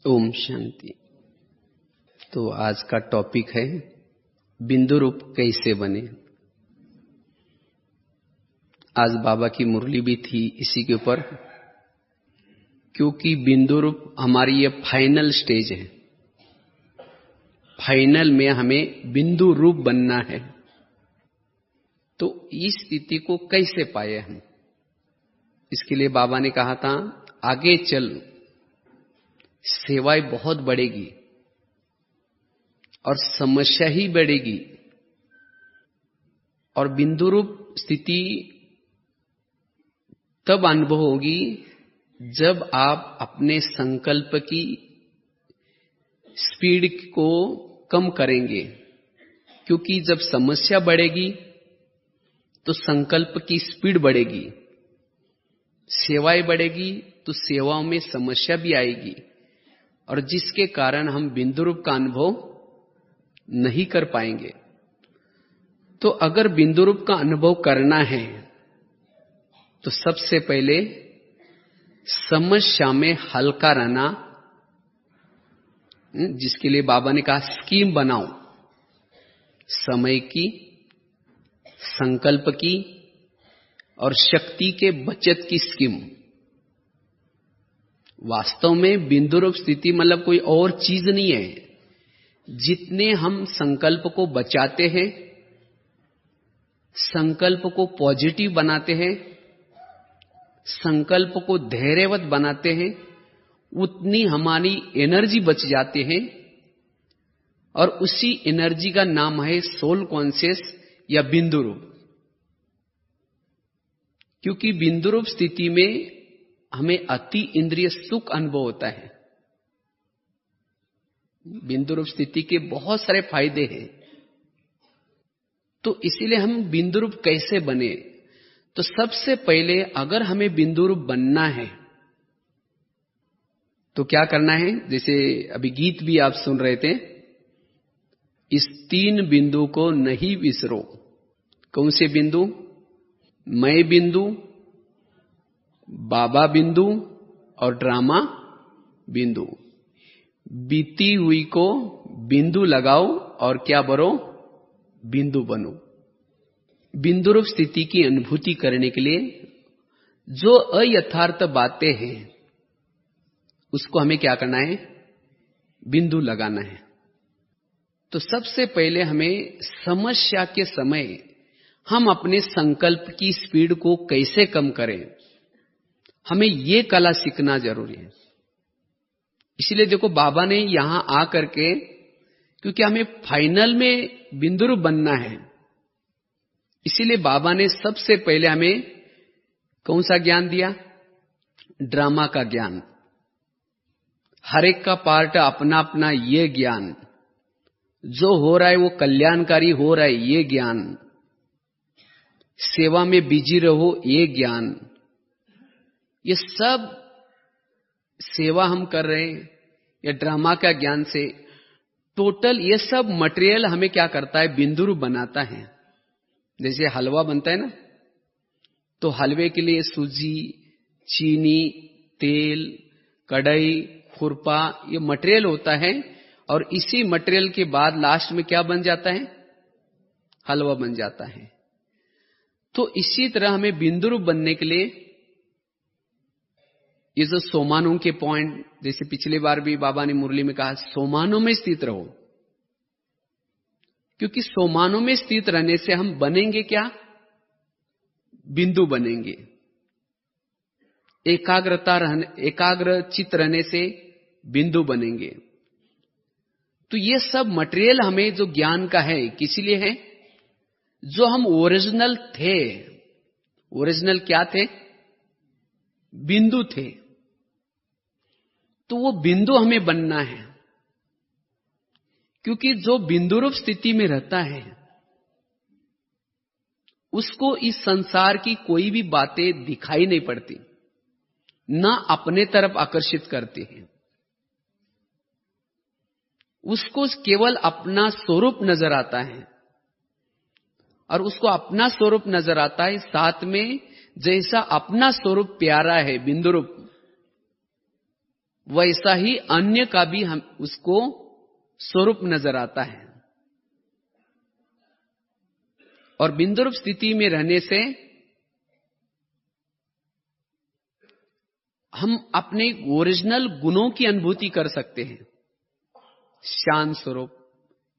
ओम शांति। तो आज का टॉपिक है बिंदु रूप कैसे बने। आज बाबा की मुरली भी थी इसी के ऊपर, क्योंकि बिंदु रूप हमारी ये फाइनल स्टेज है। फाइनल में हमें बिंदु रूप बनना है। तो इस स्थिति को कैसे पाए हम, इसके लिए बाबा ने कहा था आगे चल सेवाएं बहुत बढ़ेगी और समस्या ही बढ़ेगी। और बिंदु रूप स्थिति तब अनुभव होगी जब आप अपने संकल्प की स्पीड को कम करेंगे, क्योंकि जब समस्या बढ़ेगी तो संकल्प की स्पीड बढ़ेगी, सेवाएं बढ़ेगी तो सेवाओं में समस्या भी आएगी, और जिसके कारण हम बिंदु रूप का अनुभव नहीं कर पाएंगे। तो अगर बिंदु रूप का अनुभव करना है तो सबसे पहले समस्या में हल्का रहना, जिसके लिए बाबा ने कहा स्कीम बनाओ, समय की, संकल्प की और शक्ति के बचत की स्कीम। वास्तव में बिंदु रूप स्थिति मतलब कोई और चीज नहीं है। जितने हम संकल्प को बचाते हैं, संकल्प को पॉजिटिव बनाते हैं, संकल्प को धैर्यवत बनाते हैं, उतनी हमारी एनर्जी बच जाती है। और उसी एनर्जी का नाम है सोल कॉन्शियस या बिंदु रूप। क्योंकि बिंदु रूप स्थिति में हमें अति इंद्रिय सुख अनुभव होता है। बिंदु रूप स्थिति के बहुत सारे फायदे हैं। तो इसीलिए हम बिंदु रूप कैसे बने, तो सबसे पहले अगर हमें बिंदु रूप बनना है तो क्या करना है। जैसे अभी गीत भी आप सुन रहे थे, इस 3 बिंदु को नहीं विसरो। कौन से बिंदु? मैं बिंदु, बाबा बिंदु और ड्रामा बिंदु। बीती हुई को बिंदु लगाओ और क्या बनो? बिंदु बनो। बिंदु रूप स्थिति की अनुभूति करने के लिए जो अयथार्थ बातें हैं उसको हमें क्या करना है? बिंदु लगाना है। तो सबसे पहले हमें समस्या के समय हम अपने संकल्प की स्पीड को कैसे कम करें, हमें ये कला सीखना जरूरी है। इसलिए देखो बाबा ने यहां आकर के, क्योंकि हमें फाइनल में बिंदु रूप बनना है, इसीलिए बाबा ने सबसे पहले हमें कौन सा ज्ञान दिया? ड्रामा का ज्ञान। हर एक का पार्ट अपना अपना ये ज्ञान, जो हो रहा है वो कल्याणकारी हो रहा है ये ज्ञान, सेवा में बिजी रहो ये ज्ञान, ये सब सेवा हम कर रहे हैं या ड्रामा का ज्ञान से टोटल ये सब मटेरियल हमें क्या करता है? बिंदु रूप बनाता है। जैसे हलवा बनता है ना, तो हलवे के लिए सूजी, चीनी, तेल, कढ़ाई, खुरपा ये मटेरियल होता है, और इसी मटेरियल के बाद लास्ट में क्या बन जाता है? हलवा बन जाता है। तो इसी तरह हमें बिंदु रूप बनने के लिए ये जो सोमानों के पॉइंट, जैसे पिछली बार भी बाबा ने मुरली में कहा सोमानों में स्थित रहो, क्योंकि सोमानों में स्थित रहने से हम बनेंगे क्या? बिंदु बनेंगे। एकाग्र चित्त रहने से बिंदु बनेंगे। तो ये सब मटेरियल हमें जो ज्ञान का है किस लिए है? जो हम ओरिजिनल थे। ओरिजिनल क्या थे? बिंदु थे। तो वो बिंदु हमें बनना है, क्योंकि जो बिंदु रूप स्थिति में रहता है उसको इस संसार की कोई भी बातें दिखाई नहीं पड़ती, ना अपने तरफ आकर्षित करती हैं। उसको केवल अपना स्वरूप नजर आता है, और उसको अपना स्वरूप नजर आता है, साथ में जैसा अपना स्वरूप प्यारा है बिंदु रूप, वैसा ही अन्य का भी हम उसको स्वरूप नजर आता है। और बिंदु रूप स्थिति में रहने से हम अपने ओरिजिनल गुणों की अनुभूति कर सकते हैं। शांत स्वरूप,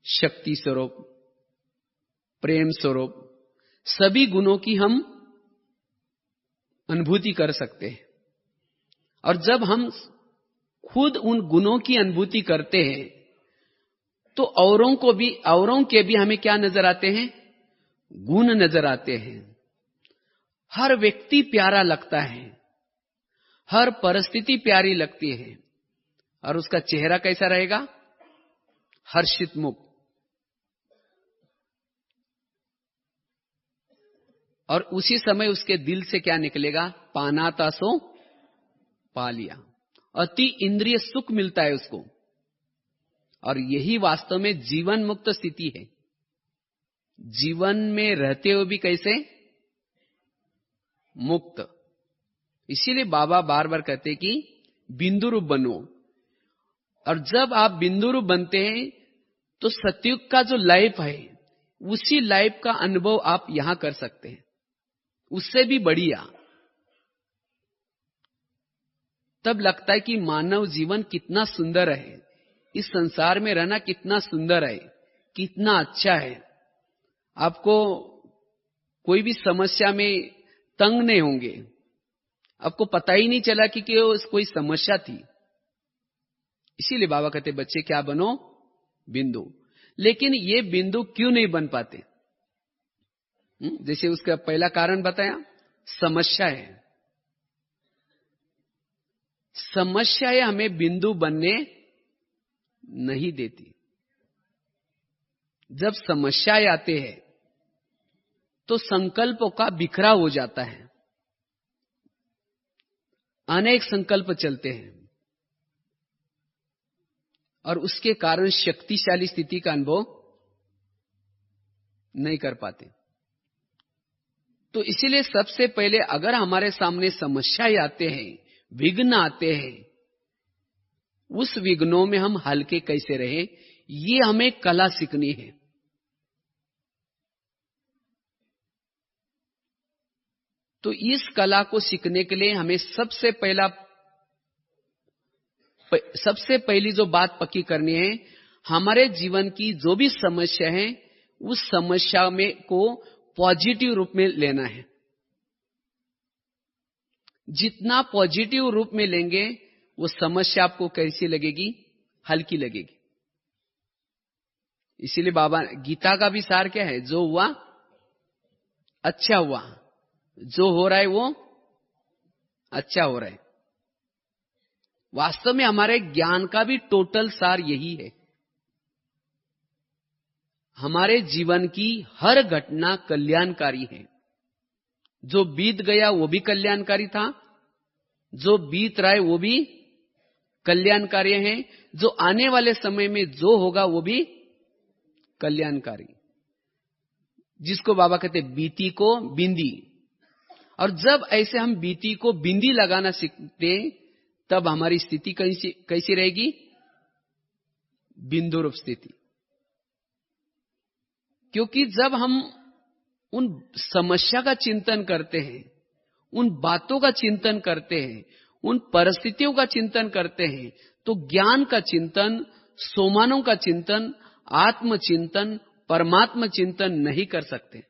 शक्ति स्वरूप, प्रेम स्वरूप, सभी गुणों की हम अनुभूति कर सकते हैं। और जब हम खुद उन गुणों की अनुभूति करते हैं तो औरों के भी हमें क्या नजर आते हैं? गुण नजर आते हैं। हर व्यक्ति प्यारा लगता है, हर परिस्थिति प्यारी लगती है, और उसका चेहरा कैसा रहेगा? हर्षित मुख। और उसी समय उसके दिल से क्या निकलेगा? पाना था सो पा लिया। अति इंद्रिय सुख मिलता है उसको। और यही वास्तव में जीवन मुक्त स्थिति है। जीवन में रहते हुए भी कैसे? मुक्त। इसीलिए बाबा बार बार कहते हैं कि बिंदु रूप बनो। और जब आप बिंदु रूप बनते हैं तो सतयुग का जो लाइफ है, उसी लाइफ का अनुभव आप यहां कर सकते हैं, उससे भी बढ़िया। तब लगता है कि मानव जीवन कितना सुंदर है, इस संसार में रहना कितना सुंदर है, कितना अच्छा है। आपको कोई भी समस्या में तंग नहीं होंगे, आपको पता ही नहीं चला कि कोई समस्या थी। इसीलिए बाबा कहते बच्चे क्या बनो? बिंदु। लेकिन ये बिंदु क्यों नहीं बन पाते? जैसे उसका पहला कारण बताया, समस्या है। समस्याएं हमें बिंदु बनने नहीं देती। जब समस्याएं आते हैं तो संकल्पों का बिखराव हो जाता है, अनेक संकल्प चलते हैं और उसके कारण शक्तिशाली स्थिति का अनुभव नहीं कर पाते। तो इसीलिए सबसे पहले अगर हमारे सामने समस्याएं आते हैं, विघ्न आते हैं, उस विघ्नों में हम हल्के कैसे रहे, ये हमें कला सीखनी है। तो इस कला को सीखने के लिए हमें सबसे पहली जो बात पक्की करनी है, हमारे जीवन की जो भी समस्या है उस समस्या में को पॉजिटिव रूप में लेना है। जितना पॉजिटिव रूप में लेंगे वो समस्या आपको कैसी लगेगी? हल्की लगेगी। इसीलिए बाबा गीता का भी सार क्या है? जो हुआ अच्छा हुआ, जो हो रहा है वो अच्छा हो रहा है। वास्तव में हमारे ज्ञान का भी टोटल सार यही है। हमारे जीवन की हर घटना कल्याणकारी है। जो बीत गया वो भी कल्याणकारी था, जो बीत रहा है वो भी कल्याणकारी है, जो आने वाले समय में जो होगा वो भी कल्याणकारी। जिसको बाबा कहते बीती को बिंदी। और जब ऐसे हम बीती को बिंदी लगाना सीखते तब हमारी स्थिति कैसी रहेगी? बिंदु रूप स्थिति। क्योंकि जब हम उन समस्या का चिंतन करते हैं, उन बातों का चिंतन करते हैं, उन परिस्थितियों का चिंतन करते हैं, तो ज्ञान का चिंतन, सोमानों का चिंतन, आत्मचिंतन, परमात्मा चिंतन नहीं कर सकते।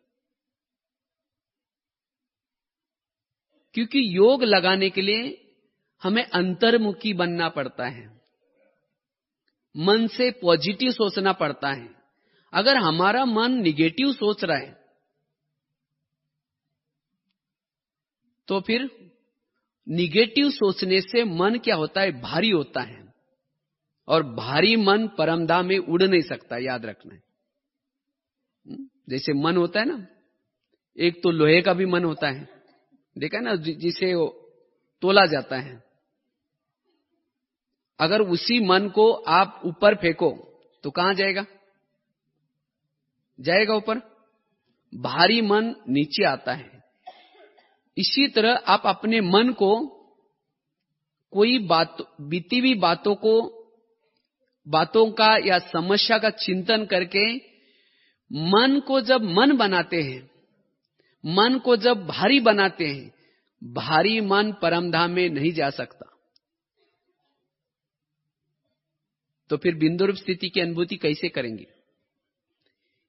क्योंकि योग लगाने के लिए हमें अंतर्मुखी बनना पड़ता है, मन से पॉजिटिव सोचना पड़ता है। अगर हमारा मन निगेटिव सोच रहा है तो फिर निगेटिव सोचने से मन क्या होता है? भारी होता है। और भारी मन परमधाम में उड़ नहीं सकता, याद रखना है। जैसे मन होता है ना, एक तो लोहे का भी मन होता है, देखा ना, जिसे तोला जाता है। अगर उसी मन को आप ऊपर फेंको तो कहां जाएगा? जाएगा ऊपर। भारी मन नीचे आता है। इसी तरह आप अपने मन को कोई बीती हुई बातों का या समस्या का चिंतन करके मन को जब मन बनाते हैं, मन को जब भारी बनाते हैं, भारी मन परमधाम में नहीं जा सकता। तो फिर बिंदु रूप स्थिति की अनुभूति कैसे करेंगे?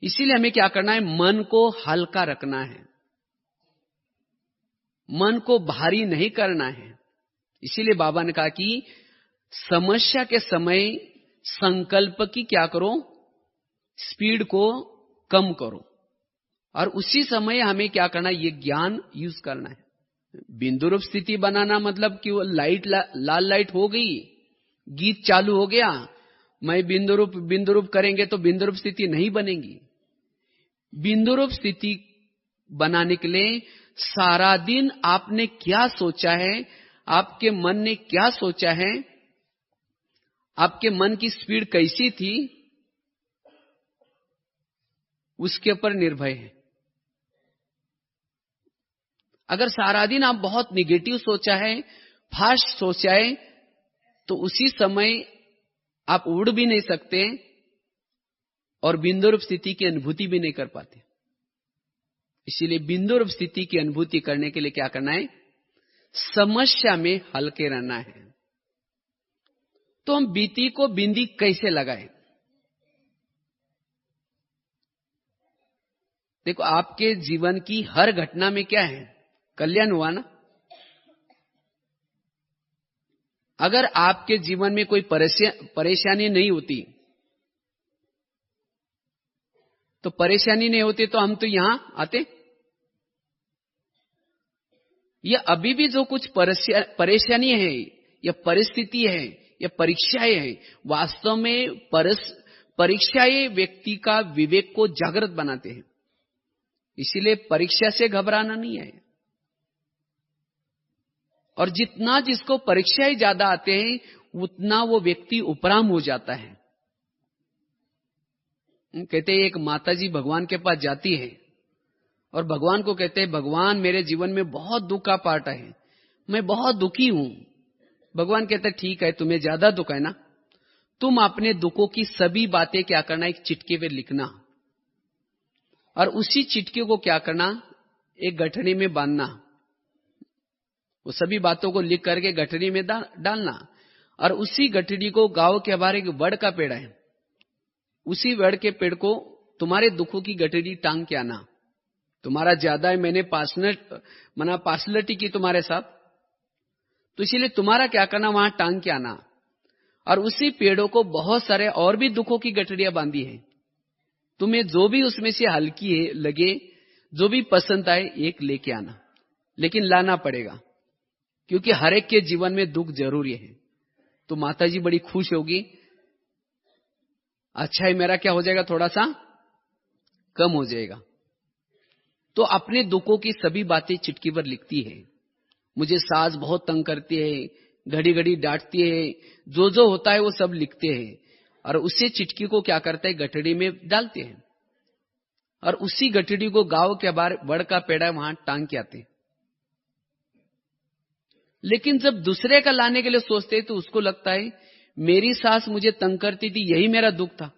इसीलिए हमें क्या करना है? मन को हल्का रखना है, मन को भारी नहीं करना है। इसीलिए बाबा ने कहा कि समस्या के समय संकल्प की क्या करो? स्पीड को कम करो, और उसी समय हमें क्या करना है? ये ज्ञान यूज करना है। बिंदु रूप स्थिति बनाना मतलब कि वो लाल लाइट हो गई, गीत चालू हो गया, मैं बिंदु रूप करेंगे तो बिंदु रूप स्थिति नहीं बनेगी। बिंदु रूप स्थिति बनाने के लिए सारा दिन आपने क्या सोचा है, आपके मन ने क्या सोचा है, आपके मन की स्पीड कैसी थी, उसके ऊपर निर्भर है। अगर सारा दिन आप बहुत निगेटिव सोचा है, फास्ट सोचा है, तो उसी समय आप उड़ भी नहीं सकते और बिंदु रूप स्थिति की अनुभूति भी नहीं कर पाते। इसीलिए बिंदु रूप स्थिति की अनुभूति करने के लिए क्या करना है? समस्या में हल्के रहना है। तो हम बीती को बिंदी कैसे लगाएं? देखो, आपके जीवन की हर घटना में क्या है? कल्याण हुआ ना। अगर आपके जीवन में कोई परेशानी नहीं होती, तो परेशानी नहीं होती तो हम तो यहां आते। या अभी भी जो कुछ परेशानी है या परिस्थिति है या परीक्षाएं है, वास्तव में परीक्षाएं व्यक्ति का विवेक को जागृत बनाते हैं। इसीलिए परीक्षा से घबराना नहीं है। और जितना जिसको परीक्षाएं ज्यादा आते हैं, उतना वो व्यक्ति उपराम हो जाता है। कहते हैं एक माताजी भगवान के पास जाती है और भगवान को कहते हैं, भगवान मेरे जीवन में बहुत दुख का पार्ट है, मैं बहुत दुखी हूं। भगवान कहते हैं, ठीक है, तुम्हें ज्यादा दुख है ना, तुम अपने दुखों की सभी बातें क्या करना, एक चिटके पे लिखना, और उसी चिटके को क्या करना, एक गठरी में बांधना। वो सभी बातों को लिख करके गठरी में डालना, और उसी गठरी को गांव के बाहर एक वड़ का पेड़ है, उसी वड़ के पेड़ को तुम्हारे दुखों की गठरी टांग के आना। तुम्हारा ज्यादा है, मैंने पार्सलिटी की तुम्हारे साथ, तो इसीलिए तुम्हारा क्या करना, वहां टांग के आना। और उसी पेड़ों को बहुत सारे और भी दुखों की गठरियां बांधी है, तुम्हें जो भी उसमें से हल्की है लगे, जो भी पसंद आए, एक लेके आना। लेकिन लाना पड़ेगा, क्योंकि हर एक के जीवन में दुख जरूरी है। तो माताजी बड़ी खुश होगी, अच्छा है, मेरा क्या हो जाएगा, थोड़ा सा कम हो जाएगा। तो अपने दुखों की सभी बातें चिट्ठी पर लिखती है। मुझे सास बहुत तंग करती है, घड़ी घड़ी डांटती है, जो जो होता है वो सब लिखते हैं, और उसी चिटकी को क्या करते हैं, गठड़ी में डालते हैं, और उसी गठड़ी को गांव के बाहर बड़ का पेड़ा वहां टांग के आते हैं। लेकिन जब दूसरे का लाने के लिए सोचते हैं, तो उसको लगता है मेरी सास मुझे तंग करती थी, यही मेरा दुख था,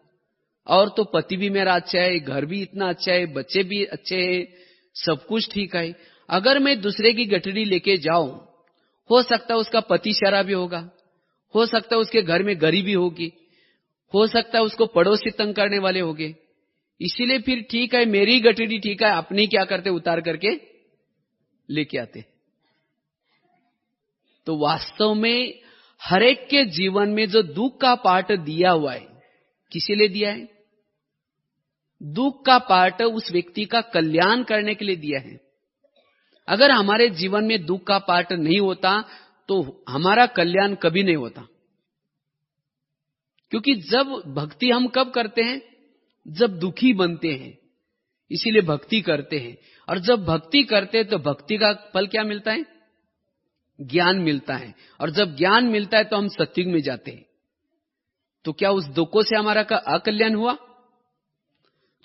और तो पति भी मेरा अच्छा है, घर भी इतना अच्छा है, बच्चे भी अच्छे हैं, सब कुछ ठीक है। अगर मैं दूसरे की गठड़ी लेके जाऊं, हो सकता है उसका पति शराबी होगा, हो सकता है उसके घर में गरीबी होगी, हो सकता है उसको पड़ोसी तंग करने वाले होंगे। इसीलिए फिर ठीक है, मेरी गठड़ी ठीक है, अपनी क्या करते, उतार करके लेके आते। तो वास्तव में हर एक के जीवन में जो दुख का पार्ट दिया हुआ है, किसी लिए दिया है? दुख का पार्ट उस व्यक्ति का कल्याण करने के लिए दिया है। अगर हमारे जीवन में दुख का पार्ट नहीं होता, तो हमारा कल्याण कभी नहीं होता। क्योंकि जब भक्ति हम कब करते हैं, जब दुखी बनते हैं, इसीलिए भक्ति करते हैं। और जब भक्ति करते हैं, तो भक्ति का फल क्या मिलता है, ज्ञान मिलता है। और जब ज्ञान मिलता है, तो हम सत्युग में जाते हैं। तो क्या उस दुखों से हमारा का अकल्याण हुआ?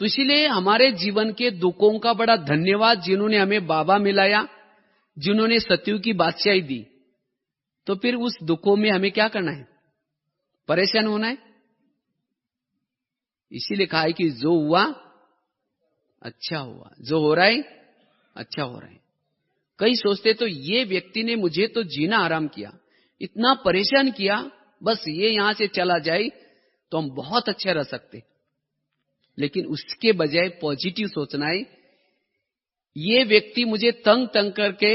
तो इसीलिए हमारे जीवन के दुखों का बड़ा धन्यवाद, जिन्होंने हमें बाबा मिलाया, जिन्होंने सत्युग की बादशाही दी। तो फिर उस दुखों में हमें क्या करना है? परेशान होना है? इसीलिए कहा है कि जो हुआ अच्छा हुआ, जो हो रहा है अच्छा हो रहा है। कई सोचते तो ये व्यक्ति ने मुझे तो जीना आराम किया, इतना परेशान किया, बस ये यहां से चला जाए तो हम बहुत अच्छे रह सकते। लेकिन उसके बजाय पॉजिटिव सोचना है, ये व्यक्ति मुझे तंग तंग करके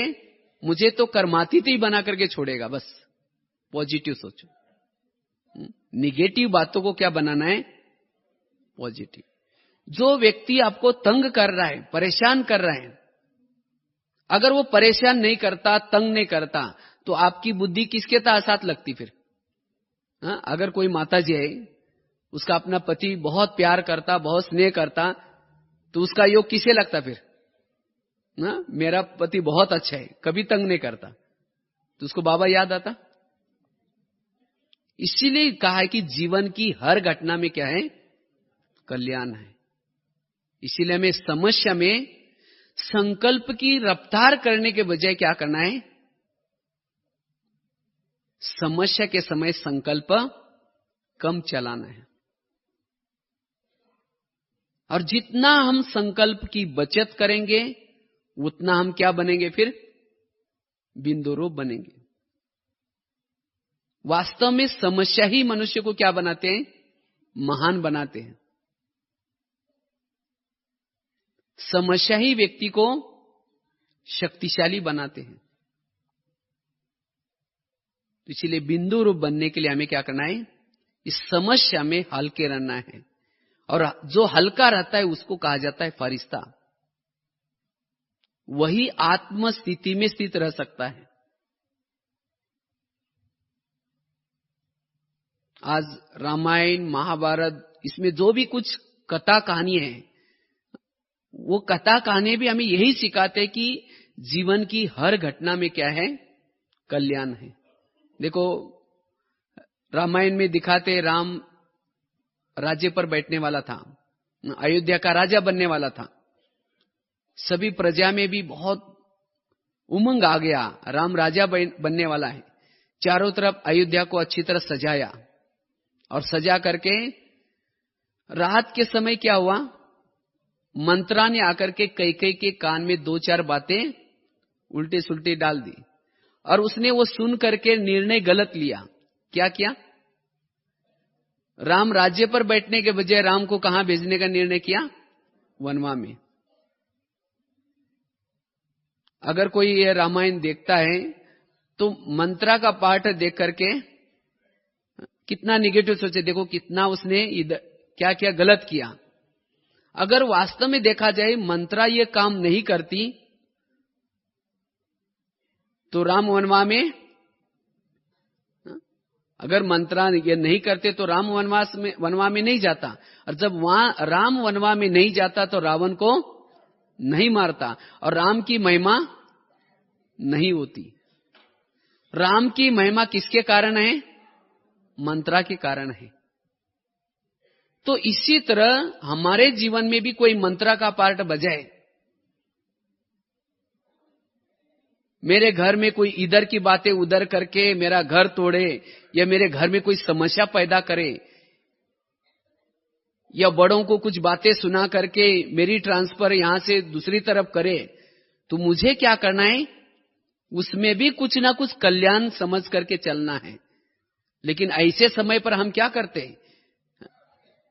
मुझे तो कर्मातीत ही बना करके छोड़ेगा। बस पॉजिटिव सोचो। निगेटिव बातों को क्या बनाना है? पॉजिटिव। जो व्यक्ति आपको तंग कर रहा है, परेशान कर रहा है, अगर वो परेशान नहीं करता, तंग नहीं करता, तो आपकी बुद्धि किसके साथ लगती फिर? अगर कोई माता जी है, उसका अपना पति बहुत प्यार करता, बहुत स्नेह करता, तो उसका योग किसे लगता फिर? मेरा पति बहुत अच्छा है, कभी तंग नहीं करता, तो उसको बाबा याद आता। इसीलिए कहा है कि जीवन की हर घटना में क्या है? कल्याण है। इसीलिए हमें समस्या में संकल्प की रफ्तार करने के बजाय क्या करना है? समस्या के समय संकल्प कम चलाना है। और जितना हम संकल्प की बचत करेंगे, उतना हम क्या बनेंगे फिर? बिंदु रूप बनेंगे। वास्तव में समस्या ही मनुष्य को क्या बनाते हैं? महान बनाते हैं। समस्या ही व्यक्ति को शक्तिशाली बनाते हैं। तो इसलिए बिंदु रूप बनने के लिए हमें क्या करना है? इस समस्या में हल्के रहना है। और जो हल्का रहता है उसको कहा जाता है फरिश्ता। वही आत्म स्थिति में स्थित रह सकता है। आज रामायण, महाभारत, इसमें जो भी कुछ कथा कहानी है, वो कथा कहानी भी हमें यही सिखाते हैं कि जीवन की हर घटना में क्या है? कल्याण है। देखो, रामायण में दिखाते राम राज्य पर बैठने वाला था, अयोध्या का राजा बनने वाला था। सभी प्रजा में भी बहुत उमंग आ गया, राम राजा बनने वाला है। चारों तरफ अयोध्या को अच्छी तरह सजाया, और सजा करके रात के समय क्या हुआ? मंत्रा ने आकर के कैकेयी के कान में 2-4 बातें उल्टे सुल्टे डाल दी, और उसने वो सुन करके निर्णय गलत लिया। क्या किया? राम राज्य पर बैठने के बजाय राम को कहां भेजने का निर्णय किया? वनवा में। अगर कोई ये रामायण देखता है तो मंत्रा का पाठ देख करके कितना निगेटिव सोचे, देखो कितना उसने क्या क्या गलत किया। अगर वास्तव में देखा जाए मंत्रा ये काम नहीं करती तो राम वनवा में, अगर मंत्रा ये नहीं करते तो राम वनवा में नहीं जाता, और जब वहां राम वनवा में नहीं जाता तो रावण को नहीं मारता, और राम की महिमा नहीं होती। राम की महिमा किसके कारण है? मंत्रा के कारण है। तो इसी तरह हमारे जीवन में भी कोई मंत्रा का पार्ट बजाए। मेरे घर में कोई इधर की बातें उधर करके मेरा घर तोड़े, या मेरे घर में कोई समस्या पैदा करे, या बड़ों को कुछ बातें सुना करके मेरी ट्रांसफर यहां से दूसरी तरफ करे, तो मुझे क्या करना है? उसमें भी कुछ ना कुछ कल्याण समझ करके चलना है। लेकिन ऐसे समय पर हम क्या करते हैं?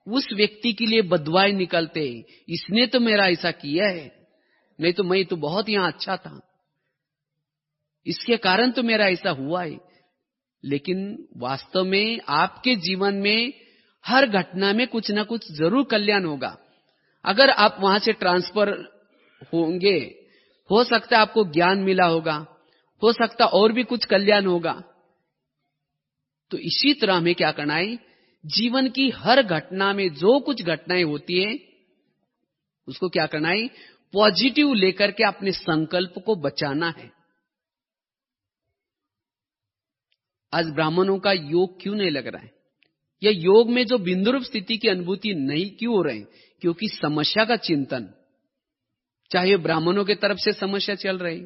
उस व्यक्ति के लिए बदवाएं निकलते, इसने तो मेरा ऐसा किया है, नहीं तो मैं तो बहुत यहां अच्छा था, इसके कारण तो मेरा ऐसा हुआ है। लेकिन वास्तव में आपके जीवन में हर घटना में कुछ ना कुछ जरूर कल्याण होगा। अगर आप वहां से ट्रांसफर होंगे, हो सकता है आपको ज्ञान मिला होगा, हो सकता और भी कुछ कल्याण होगा। तो इसी तरह हमें क्या करना है? जीवन की हर घटना में जो कुछ घटनाएं होती है उसको क्या करना है? पॉजिटिव लेकर के अपने संकल्प को बचाना है। आज ब्राह्मणों का योग क्यों नहीं लग रहा है? या योग में जो बिंदुरूप स्थिति की अनुभूति नहीं क्यों हो रही? क्योंकि समस्या का चिंतन, चाहे ब्राह्मणों की तरफ से समस्या चल रही,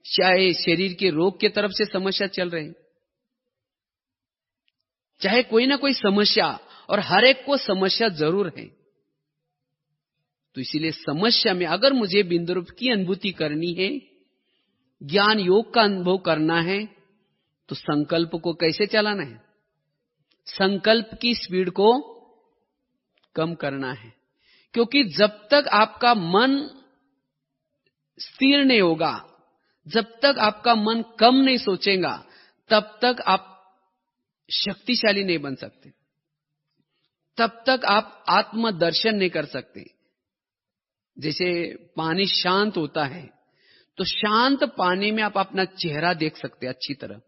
चाहे शरीर के रोग के तरफ से समस्या चल रही, चाहे कोई ना कोई समस्या, और हर एक को समस्या जरूर है। तो इसीलिए समस्या में अगर मुझे बिंदु रूप की अनुभूति करनी है, ज्ञान योग का अनुभव करना है, तो संकल्प को कैसे चलाना है? संकल्प की स्पीड को कम करना है। क्योंकि जब तक आपका मन स्थिर नहीं होगा, जब तक आपका मन कम नहीं सोचेगा, तब तक आप शक्तिशाली नहीं बन सकते, तब तक आप आत्मदर्शन नहीं कर सकते। जैसे पानी शांत होता है, तो शांत पानी में आप अपना चेहरा देख सकते हैं अच्छी तरह।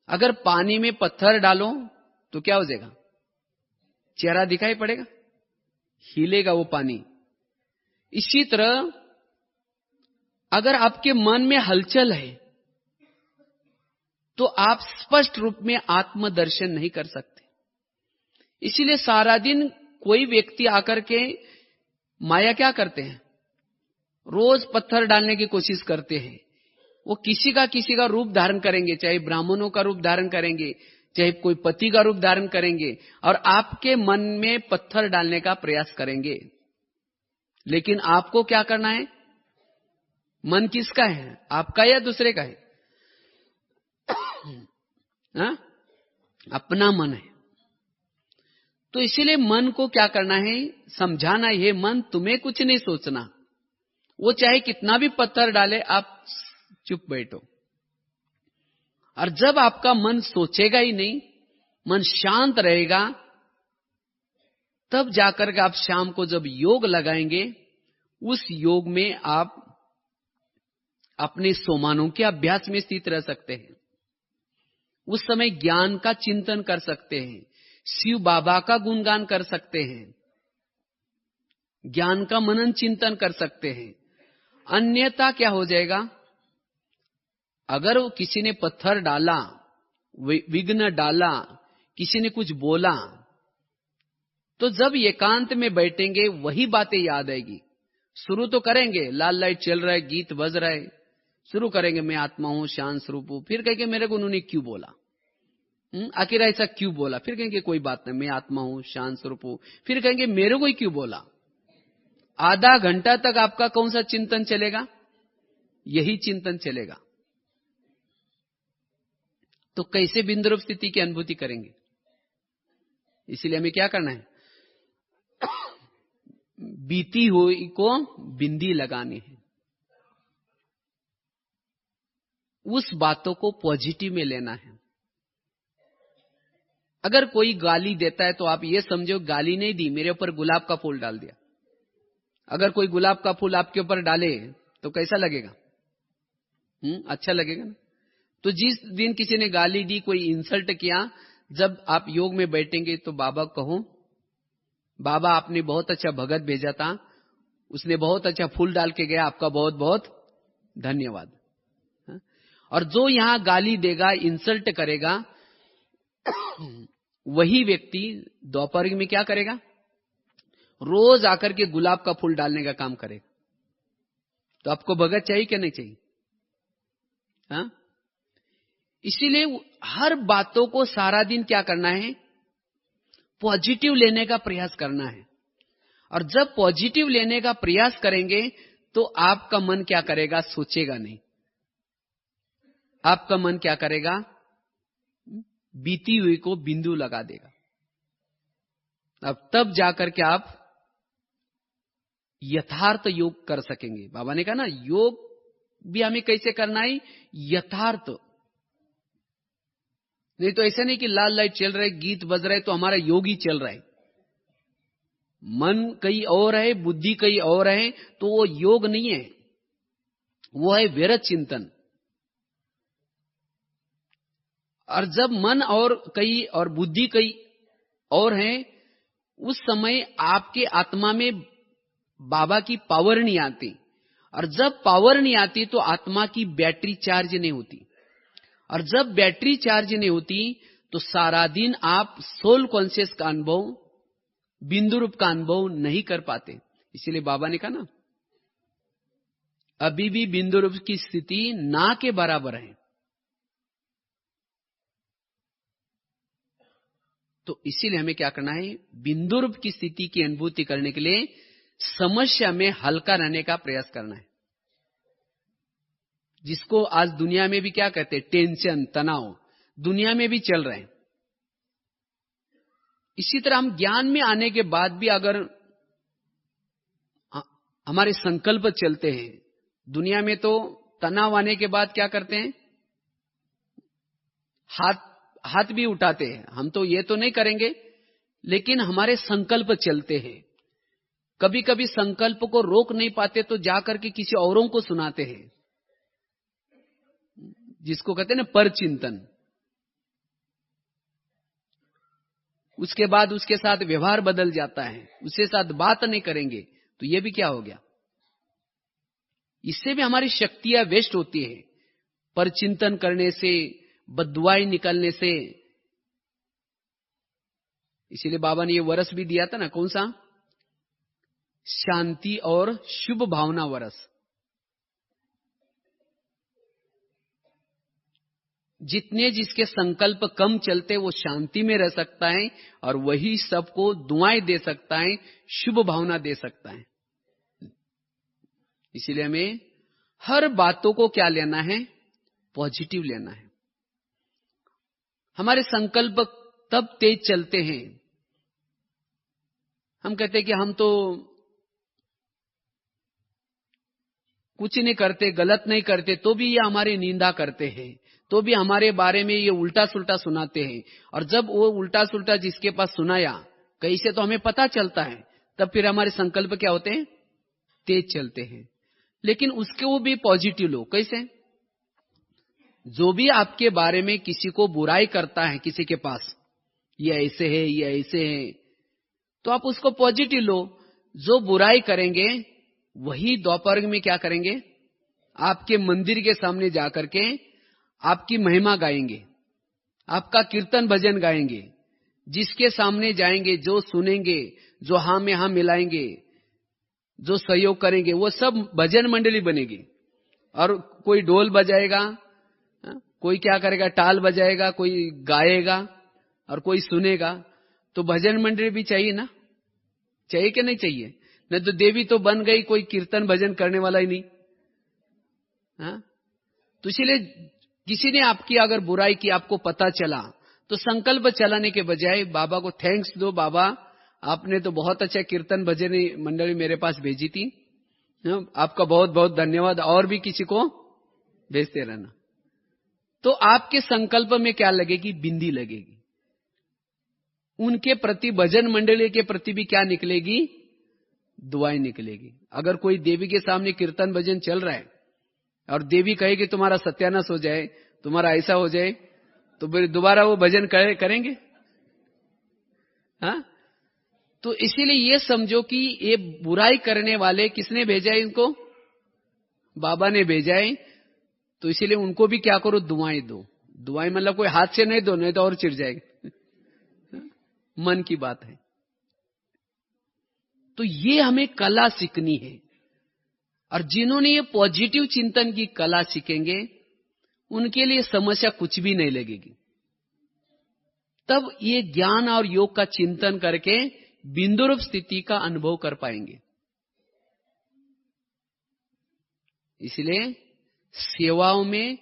अगर पानी में पत्थर डालो तो क्या हो जाएगा? चेहरा दिखाई पड़ेगा, हिलेगा वो पानी। इसी तरह अगर आपके मन में हलचल है, तो आप स्पष्ट रूप में आत्मदर्शन नहीं कर सकते। इसीलिए सारा दिन कोई व्यक्ति आकर के माया क्या करते हैं? रोज पत्थर डालने की कोशिश करते हैं। वो किसी का रूप धारण करेंगे, चाहे ब्राह्मणों का रूप धारण करेंगे, चाहे कोई पति का रूप धारण करेंगे, और आपके मन में पत्थर डालने का प्रयास करेंगे। लेकिन आपको क्या करना है? मन किसका है? आपका या दूसरे का है? हा? अपना मन है। तो इसीलिए मन को क्या करना है? समझाना है, मन तुम्हें कुछ नहीं सोचना। वो चाहे कितना भी पत्थर डाले, आप चुप बैठो। और जब आपका मन सोचेगा ही नहीं, मन शांत रहेगा, तब जाकर के आप शाम को जब योग लगाएंगे, उस योग में आप अपने सोमानों के अभ्यास में स्थित रह सकते हैं। उस समय ज्ञान का चिंतन कर सकते हैं, शिव बाबा का गुणगान कर सकते हैं, ज्ञान का मनन चिंतन कर सकते हैं। अन्यथा क्या हो जाएगा? अगर वो किसी ने पत्थर डाला, विघ्न डाला, किसी ने कुछ बोला, तो जब एकांत में बैठेंगे वही बातें याद आएगी। शुरू तो करेंगे, लाल लाइट चल रहा है, गीत बज रहा है, शुरू करेंगे मैं आत्मा हूं, शांत स्वरूप हूं, फिर कहेंगे मेरे को उन्होंने क्यों बोला, आखिर ऐसा क्यों बोला, फिर कहेंगे कोई बात नहीं, मैं आत्मा हूं, शांत स्वरूप हूं, फिर कहेंगे मेरे को ही क्यों बोला। आधा घंटा तक आपका कौन सा चिंतन चलेगा? यही चिंतन चलेगा। तो कैसे बिंदु रूप स्थिति की अनुभूति करेंगे? इसीलिए हमें क्या करना है? बीती हुई को बिंदी लगानी है। उस बातों को पॉजिटिव में लेना है। अगर कोई गाली देता है तो आप ये समझो गाली नहीं दी, मेरे ऊपर गुलाब का फूल डाल दिया। अगर कोई गुलाब का फूल आपके ऊपर डाले तो कैसा लगेगा? अच्छा लगेगा ना। तो जिस दिन किसी ने गाली दी, कोई इंसल्ट किया, जब आप योग में बैठेंगे तो बाबा कहो, बाबा आपने बहुत अच्छा भगत भेजा था, उसने बहुत अच्छा फूल डाल के गया, आपका बहुत बहुत धन्यवाद। और जो यहां गाली देगा, इंसल्ट करेगा, वही व्यक्ति दोपहर में क्या करेगा? रोज आकर के गुलाब का फूल डालने का काम करेगा। तो आपको भगत चाहिए क्या नहीं चाहिए? हाँ? इसीलिए हर बातों को सारा दिन क्या करना है? पॉजिटिव लेने का प्रयास करना है। और जब पॉजिटिव लेने का प्रयास करेंगे तो आपका मन क्या करेगा? सोचेगा नहीं। आपका मन क्या करेगा? बीती हुई को बिंदु लगा देगा। अब तब जाकर के आप यथार्थ योग कर सकेंगे। बाबा ने कहा ना, योग भी हमें कैसे करना है? यथार्थ। नहीं तो ऐसा नहीं कि लाल लाइट चल रहा है, गीत बज रहा है तो हमारा योग ही चल रहा है। मन कहीं और है, बुद्धि कहीं और है, तो वो योग नहीं है, वो है विरत चिंतन। और जब मन और कहीं और बुद्धि कहीं और है, उस समय आपके आत्मा में बाबा की पावर नहीं आती। और जब पावर नहीं आती तो आत्मा की बैटरी चार्ज नहीं होती। और जब बैटरी चार्ज नहीं होती तो सारा दिन आप सोल कॉन्शियस का अनुभव, बिंदु रूप का अनुभव नहीं कर पाते। इसीलिए बाबा ने कहा ना, अभी भी बिंदु रूप की स्थिति ना के बराबर है। तो इसीलिए हमें क्या करना है, बिंदु रूप की स्थिति की अनुभूति करने के लिए समस्या में हल्का रहने का प्रयास करना है, जिसको आज दुनिया में भी क्या कहते हैं, टेंशन, तनाव दुनिया में भी चल रहे हैं। इसी तरह हम ज्ञान में आने के बाद भी अगर हमारे संकल्प चलते हैं, दुनिया में तो तनाव आने के बाद क्या करते हैं, हाथ भी उठाते हैं। हम तो ये तो नहीं करेंगे, लेकिन हमारे संकल्प चलते हैं। कभी कभी संकल्प को रोक नहीं पाते तो जाकर के किसी औरों को सुनाते हैं, जिसको कहते हैं ना परचिंतन। उसके बाद उसके साथ व्यवहार बदल जाता है, उसके साथ बात नहीं करेंगे तो ये भी क्या हो गया, इससे भी हमारी शक्तियां वेस्ट होती है। परचिंतन करने से, बददुआएं निकलने से। इसीलिए बाबा ने ये वरस भी दिया था ना, कौन सा, शांति और शुभ भावना वरस। जितने जिसके संकल्प कम चलते वो शांति में रह सकता है, और वही सबको दुआएं दे सकता है, शुभ भावना दे सकता है। इसीलिए हमें हर बातों को क्या लेना है, पॉजिटिव लेना है। हमारे संकल्प तब तेज चलते हैं, हम कहते हैं कि हम तो कुछ नहीं करते, गलत नहीं करते, तो भी ये हमारी निंदा करते हैं, तो भी हमारे बारे में ये उल्टा सुल्टा सुनाते हैं। और जब वो उल्टा सुल्टा जिसके पास सुनाया कैसे तो हमें पता चलता है, तब फिर हमारे संकल्प क्या होते हैं, तेज चलते हैं। लेकिन उसके वो भी पॉजिटिव लो। कैसे, जो भी आपके बारे में किसी को बुराई करता है, किसी के पास ये ऐसे है, ये ऐसे है, तो आप उसको पॉजिटिव लो। जो बुराई करेंगे वही दोपहर में क्या करेंगे, आपके मंदिर के सामने जाकर के आपकी महिमा गाएंगे, आपका कीर्तन भजन गाएंगे। जिसके सामने जाएंगे, जो सुनेंगे, जो हाँ में हाँ मिलाएंगे, जो सहयोग करेंगे, वो सब भजन मंडली बनेगी। और कोई ढोल बजाएगा, कोई क्या करेगा, टाल बजाएगा, कोई गाएगा और कोई सुनेगा। तो भजन मंडली भी चाहिए ना, चाहिए कि नहीं चाहिए? नहीं तो देवी तो बन गई, कोई कीर्तन भजन करने वाला ही नहीं। हाँ? तो इसलिए किसी ने आपकी अगर बुराई की, आपको पता चला, तो संकल्प चलाने के बजाय बाबा को थैंक्स दो, बाबा आपने तो बहुत अच्छा कीर्तन भजन मंडली मेरे पास भेजी थी, आपका बहुत बहुत धन्यवाद, और भी किसी को भेजते रहना। तो आपके संकल्प में क्या लगेगी, बिंदी लगेगी। उनके प्रति, भजन मंडली के प्रति भी क्या निकलेगी, दुआएं निकलेगी। अगर कोई देवी के सामने कीर्तन भजन चल रहा है और देवी कहेगी तुम्हारा सत्यानाश हो जाए, तुम्हारा ऐसा हो जाए, तो फिर दोबारा वो भजन करेंगे? हाँ? तो इसीलिए ये समझो कि ये बुराई करने वाले किसने भेजा है इनको, बाबा ने भेजा है। तो इसीलिए उनको भी क्या करो, दुआएं दो। दुआएं मतलब कोई हाथ से नहीं दो, नहीं तो और चिढ़ जाएगा। मन की बात है। तो ये हमें कला सीखनी है, और जिन्होंने ये पॉजिटिव चिंतन की कला सीखेंगे उनके लिए समस्या कुछ भी नहीं लगेगी। तब ये ज्ञान और योग का चिंतन करके बिंदु रूप स्थिति का अनुभव कर पाएंगे। इसलिए सेवाओं में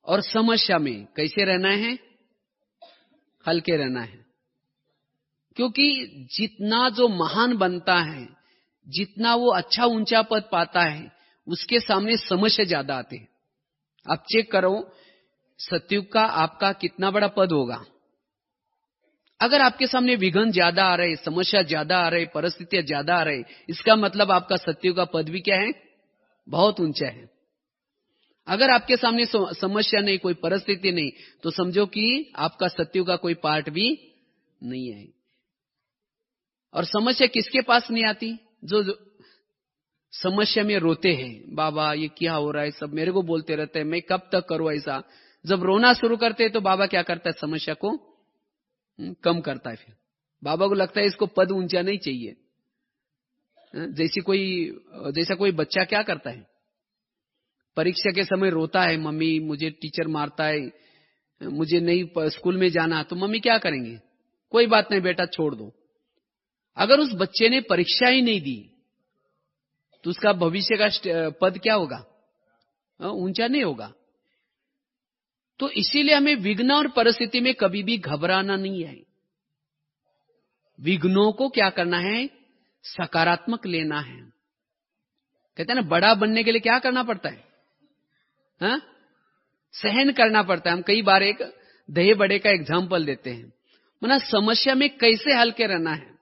और समस्या में कैसे रहना है, हल्के रहना है। क्योंकि जितना जो महान बनता है, जितना वो अच्छा ऊंचा पद पाता है, उसके सामने समस्या ज्यादा आते हैं। आप चेक करो, सतयुग का आपका कितना बड़ा पद होगा। अगर आपके सामने विघ्न ज्यादा आ रहे, समस्या ज्यादा आ रहे, परिस्थितियां ज्यादा आ रहे, इसका मतलब आपका सतयुग का पद भी क्या है, बहुत ऊंचा है। अगर आपके सामने समस्या नहीं, कोई परिस्थिति नहीं, तो समझो कि आपका सतयुग का कोई पार्ट भी नहीं है। और समस्या किसके पास नहीं आती, जो समस्या में रोते हैं, बाबा ये क्या हो रहा है, सब मेरे को बोलते रहते हैं, मैं कब तक करूं ऐसा। जब रोना शुरू करते हैं तो बाबा क्या करता है, समस्या को कम करता है। फिर बाबा को लगता है इसको पद ऊंचा नहीं चाहिए, जैसा कोई बच्चा क्या करता है, परीक्षा के समय रोता है, मम्मी मुझे टीचर मारता है, मुझे नहीं स्कूल में जाना, तो मम्मी क्या करेंगे, कोई बात नहीं बेटा छोड़ दो। अगर उस बच्चे ने परीक्षा ही नहीं दी तो उसका भविष्य का पद क्या होगा, ऊंचा नहीं होगा। तो इसीलिए हमें विघ्न और परिस्थिति में कभी भी घबराना नहीं है। विघ्नों को क्या करना है, सकारात्मक लेना है। कहते हैं ना, बड़ा बनने के लिए क्या करना पड़ता है, हाँ? सहन करना पड़ता है। हम कई बार एक दही बड़े का एग्जाम्पल देते हैं, माना समस्या में कैसे हल के रहना है।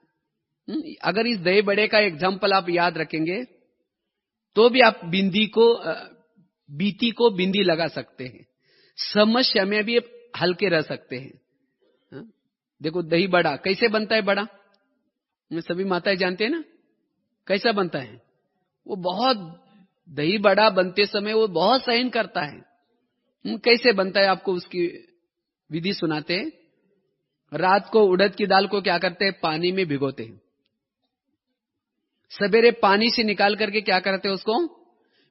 अगर इस दही बड़े का एग्जाम्पल आप याद रखेंगे तो भी आप बीती को बिंदी लगा सकते हैं, समस्या में भी हल्के रह सकते हैं। देखो दही बड़ा कैसे बनता है, बड़ा सभी माताएं जानते हैं ना कैसा बनता है। वो बहुत दही बड़ा बनते समय वो बहुत सहन करता है। कैसे बनता है, आपको उसकी विधि सुनाते हैं। रात को उड़द की दाल को क्या करते हैं, पानी में भिगोते हैं। सवेरे पानी से निकाल करके क्या करते हैं, उसको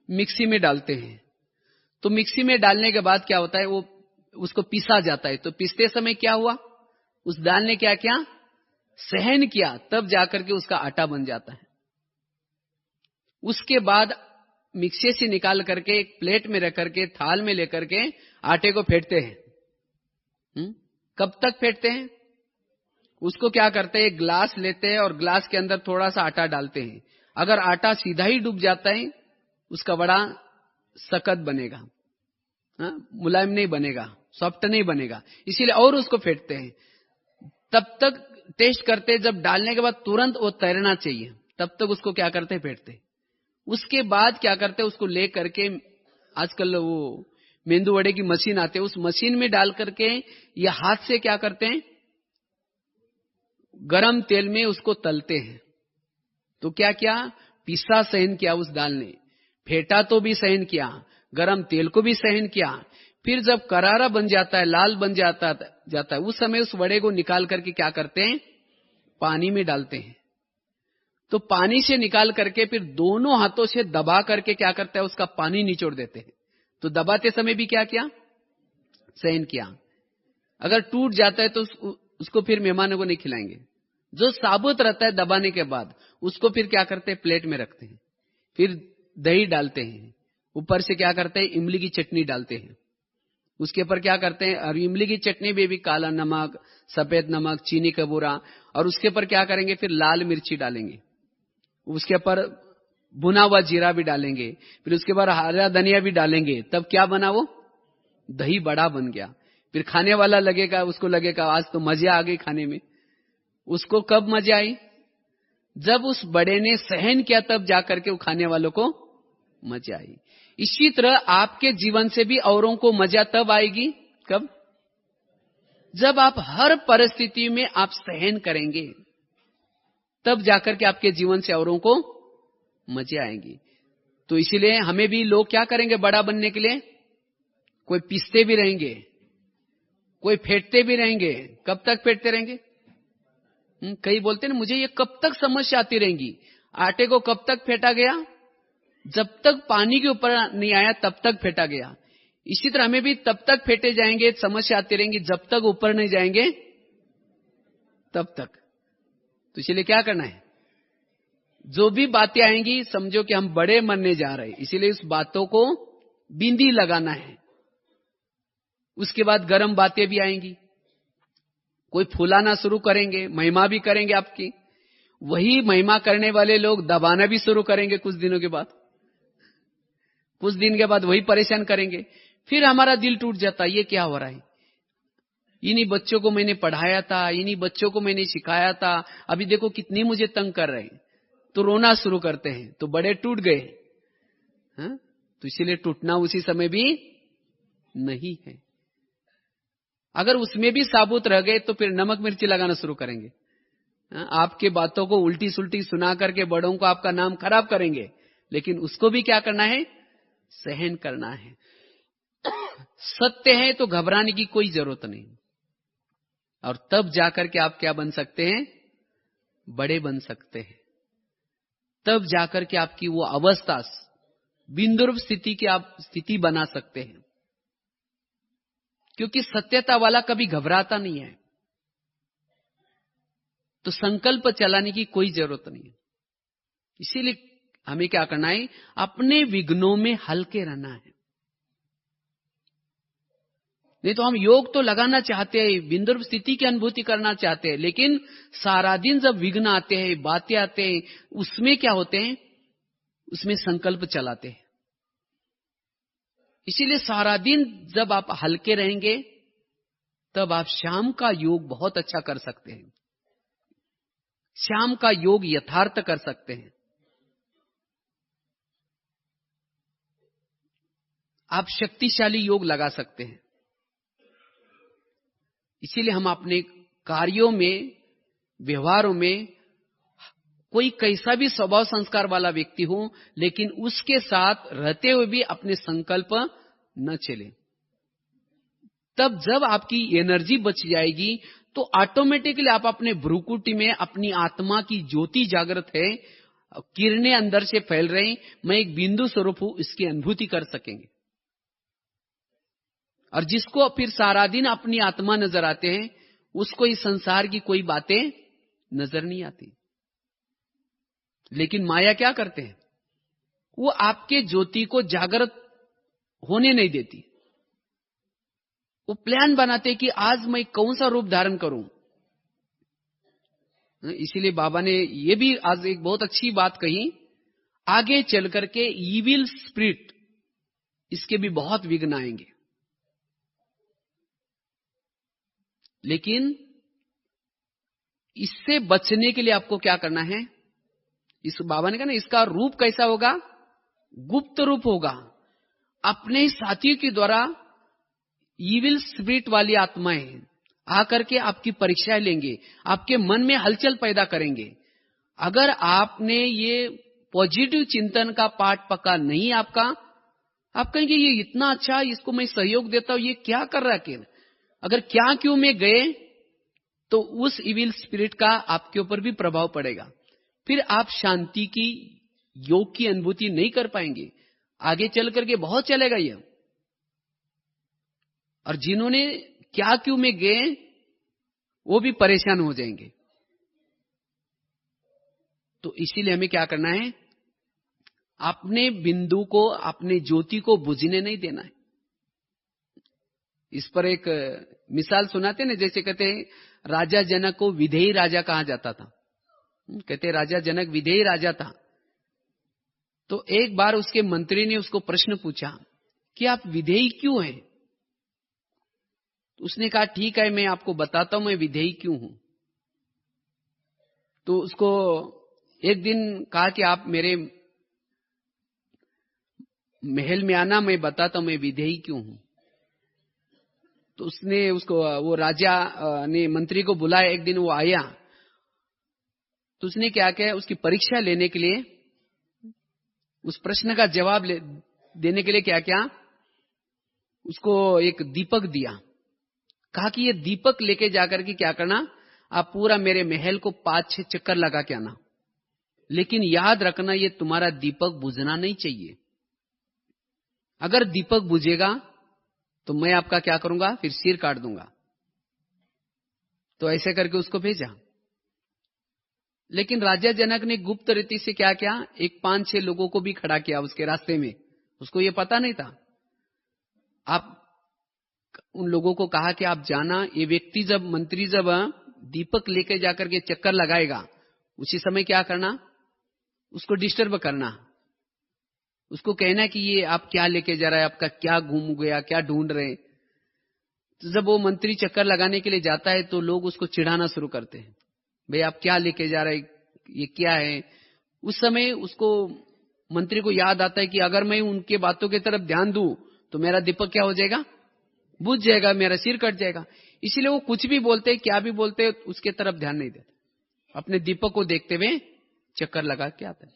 मिक्सी में डालते हैं। तो मिक्सी में डालने के बाद क्या होता है, वो उसको पीसा जाता है। तो पीसते समय क्या हुआ, उस दाल ने क्या किया, सहन किया, तब जाकर के उसका आटा बन जाता है। उसके बाद मिक्सी से निकाल करके एक प्लेट में रख करके थाल में लेकर के आटे को फेंटते हैं। कब तक फेंटते हैं, उसको क्या करते हैं, एक ग्लास लेते हैं और ग्लास के अंदर थोड़ा सा आटा डालते हैं। अगर आटा सीधा ही डूब जाता है उसका बड़ा सख्त बनेगा, मुलायम नहीं बनेगा, सॉफ्ट नहीं बनेगा, इसीलिए और उसको फेंटते हैं। तब तक टेस्ट करते हैं, जब डालने के बाद तुरंत वो तैरना चाहिए, तब तक उसको क्या करते हैं, फेंटते हैं। उसके बाद क्या करते हैं, उसको ले करके आजकल वो मेंदू वड़े की मशीन आती है, उस मशीन में डाल करके या हाथ से क्या करते हैं, गरम तेल में उसको तलते हैं। तो क्या किया, पिसा सहन किया उस दाल ने, फेंटा तो भी सहन किया, गरम तेल को भी सहन किया। फिर जब करारा बन जाता है, लाल बन जाता है, उस समय उस वड़े को निकाल करके क्या करते हैं, पानी में डालते हैं। तो पानी से निकाल करके फिर दोनों हाथों से दबा करके क्या करता है, उसका पानी निचोड़ देते हैं। तो दबाते समय भी क्या किया, सहन किया। अगर टूट जाता है तो उसको फिर मेहमानों को नहीं खिलाएंगे। जो साबुत रहता है दबाने के बाद उसको फिर क्या करते हैं, प्लेट में रखते हैं। फिर दही डालते हैं, ऊपर से क्या करते हैं, इमली की चटनी डालते हैं। उसके ऊपर क्या करते हैं, और इमली की चटनी में भी काला नमक, सफेद नमक, चीनी का बूरा, और उसके ऊपर क्या करेंगे, फिर लाल मिर्ची डालेंगे। उसके ऊपर भुना हुआ जीरा भी डालेंगे, फिर उसके बाद हरा धनिया भी डालेंगे। तब क्या बना, वो दही बड़ा बन गया। फिर खाने वाला लगेगा, उसको लगेगा आज तो मजा आ गई खाने में। उसको कब मजा आई, जब उस बड़े ने सहन किया, तब जाकर के वो खाने वालों को मजा आई। इसी तरह आपके जीवन से भी औरों को मजा तब आएगी, कब, जब आप हर परिस्थिति में आप सहन करेंगे, तब जाकर के आपके जीवन से औरों को मजे आएंगी। तो इसीलिए हमें भी लोग क्या करेंगे, बड़ा बनने के लिए कोई पीसते भी रहेंगे, कोई फेंटते भी रहेंगे। कब तक फेंटते रहेंगे, कई बोलते हैं ना, मुझे ये कब तक समस्या आती रहेंगी। आटे को कब तक फेंटा गया, जब तक पानी के ऊपर नहीं आया तब तक फेंटा गया। इसी तरह हमें भी तब तक फेंटे जाएंगे, समस्या आती रहेंगी, जब तक ऊपर नहीं जाएंगे तब तक। तो इसलिए क्या करना है, जो भी बातें आएंगी समझो कि हम बड़े बनने जा रहे हैं, इसीलिए उस बातों को बिंदी लगाना है। उसके बाद गर्म बातें भी आएंगी, कोई फुलाना शुरू करेंगे, महिमा भी करेंगे आपकी। वही महिमा करने वाले लोग दबाना भी शुरू करेंगे कुछ दिनों के बाद, कुछ दिन के बाद वही परेशान करेंगे। फिर हमारा दिल टूट जाता है, ये क्या हो रहा है, इन्हीं बच्चों को मैंने पढ़ाया था, इन्हीं बच्चों को मैंने सिखाया था, अभी देखो कितनी मुझे तंग कर रहे हैं। तो रोना शुरू करते हैं, तो बड़े टूट गए। तो इसीलिए टूटना उसी समय भी नहीं है। अगर उसमें भी साबुत रह गए तो फिर नमक मिर्ची लगाना शुरू करेंगे। आपके बातों को उल्टी सुल्टी सुना करके बड़ों को आपका नाम खराब करेंगे, लेकिन उसको भी क्या करना है, सहन करना है। सत्य है तो घबराने की कोई जरूरत नहीं। और तब जाकर के आप क्या बन सकते हैं, बड़े बन सकते हैं। तब जाकर के आपकी वो अवस्था बिंदुरूप स्थिति की आप स्थिति बना सकते हैं। क्योंकि सत्यता वाला कभी घबराता नहीं है, तो संकल्प चलाने की कोई जरूरत नहीं है। इसीलिए हमें क्या करना है, अपने विघ्नों में हल्के रहना है। नहीं तो हम योग तो लगाना चाहते हैं, बिंदुरूप स्थिति की अनुभूति करना चाहते हैं, लेकिन सारा दिन जब विघ्न आते हैं, बातें आते हैं, उसमें क्या होते हैं, उसमें संकल्प चलाते हैं। इसीलिए सारा दिन जब आप हल्के रहेंगे, तब आप शाम का योग बहुत अच्छा कर सकते हैं। शाम का योग यथार्थ कर सकते हैं। आप शक्तिशाली योग लगा सकते हैं। इसीलिए हम अपने कार्यों में, व्यवहारों में, कोई कैसा भी स्वभाव संस्कार वाला व्यक्ति हो, लेकिन उसके साथ रहते हुए भी अपने संकल्प न चले। तब जब आपकी एनर्जी बच जाएगी, तो ऑटोमेटिकली आप अपने भ्रुकुटी में अपनी आत्मा की ज्योति जागृत है, किरणें अंदर से फैल रही, मैं एक बिंदु स्वरूप हूं, इसकी अनुभूति कर सकेंगे। और जिसको फिर सारा दिन अपनी आत्मा नजर आते हैं, उसको इस संसार की कोई बातें नजर नहीं आती। लेकिन माया क्या करते हैं, वो आपके ज्योति को जागृत होने नहीं देती। वो प्लान बनाते कि आज मैं कौन सा रूप धारण करूं। इसीलिए बाबा ने ये भी आज एक बहुत अच्छी बात कही, आगे चल करके ईविल स्पिरिट, इसके भी बहुत विघ्न आएंगे। लेकिन इससे बचने के लिए आपको क्या करना है, इस बाबा ने कहा ना, इसका रूप कैसा होगा, गुप्त रूप होगा। अपने साथियों के द्वारा ईविल स्पिरिट वाली आत्माएं आकर के आपकी परीक्षा लेंगे, आपके मन में हलचल पैदा करेंगे। अगर आपने ये पॉजिटिव चिंतन का पाठ पका नहीं आपका, आप कहेंगे ये इतना अच्छा, इसको मैं सहयोग देता हूं, ये क्या कर रहा है। अगर क्या क्यों में गए, तो उस इविल स्पिरिट का आपके ऊपर भी प्रभाव पड़ेगा। फिर आप शांति की, योग की अनुभूति नहीं कर पाएंगे। आगे चल करके बहुत चलेगा ये। और जिन्होंने क्या क्यों में गए, वो भी परेशान हो जाएंगे। तो इसीलिए हमें क्या करना है, अपने बिंदु को, अपने ज्योति को बुझने नहीं देना है। इस पर एक मिसाल सुनाते ना, जैसे कहते हैं राजा जनक को विधेयी राजा कहा जाता था। कहते राजा जनक विधेयी राजा था। तो एक बार उसके मंत्री ने उसको प्रश्न पूछा कि आप विधेयी क्यों हैं। उसने कहा ठीक है, मैं आपको बताता हूं मैं विधेयी क्यों हूं। तो उसको एक दिन कहा कि आप मेरे महल में आना, मैं बताता हूं मैं विधेयी क्यों हूं। तो उसने उसको, वो राजा ने मंत्री को बुलाया। एक दिन वो आया, तो उसने क्या किया, उसकी परीक्षा लेने के लिए, उस प्रश्न का जवाब देने के लिए क्या किया, उसको एक दीपक दिया। कहा कि ये दीपक लेके जाकर के क्या करना, आप पूरा मेरे महल को 5-6 चक्कर लगा के आना, लेकिन याद रखना ये तुम्हारा दीपक बुझना नहीं चाहिए। अगर दीपक बुझेगा तो मैं आपका क्या करूंगा, फिर सिर काट दूंगा। तो ऐसे करके उसको भेजा। लेकिन राजा जनक ने गुप्त रीति से क्या किया, एक 5-6 लोगों को भी खड़ा किया उसके रास्ते में। उसको ये पता नहीं था। आप उन लोगों को कहा कि आप जाना, ये व्यक्ति जब, मंत्री जब दीपक लेके जाकर के चक्कर लगाएगा, उसी समय क्या करना, उसको डिस्टर्ब करना। उसको कहना कि ये आप क्या लेके जा रहा है, आपका क्या घूम गया, क्या ढूंढ रहे। तो जब वो मंत्री चक्कर लगाने के लिए जाता है, तो लोग उसको चिढ़ाना शुरू करते हैं, भाई आप क्या लेके जा रहे, ये क्या है। उस समय उसको, मंत्री को याद आता है कि अगर मैं उनके बातों की तरफ ध्यान दूं तो मेरा दीपक क्या हो जाएगा, बुझ जाएगा, मेरा सिर कट जाएगा। इसीलिए वो कुछ भी बोलते, क्या भी बोलते, उसके तरफ ध्यान नहीं देते, अपने दीपक को देखते हुए चक्कर लगा के आते।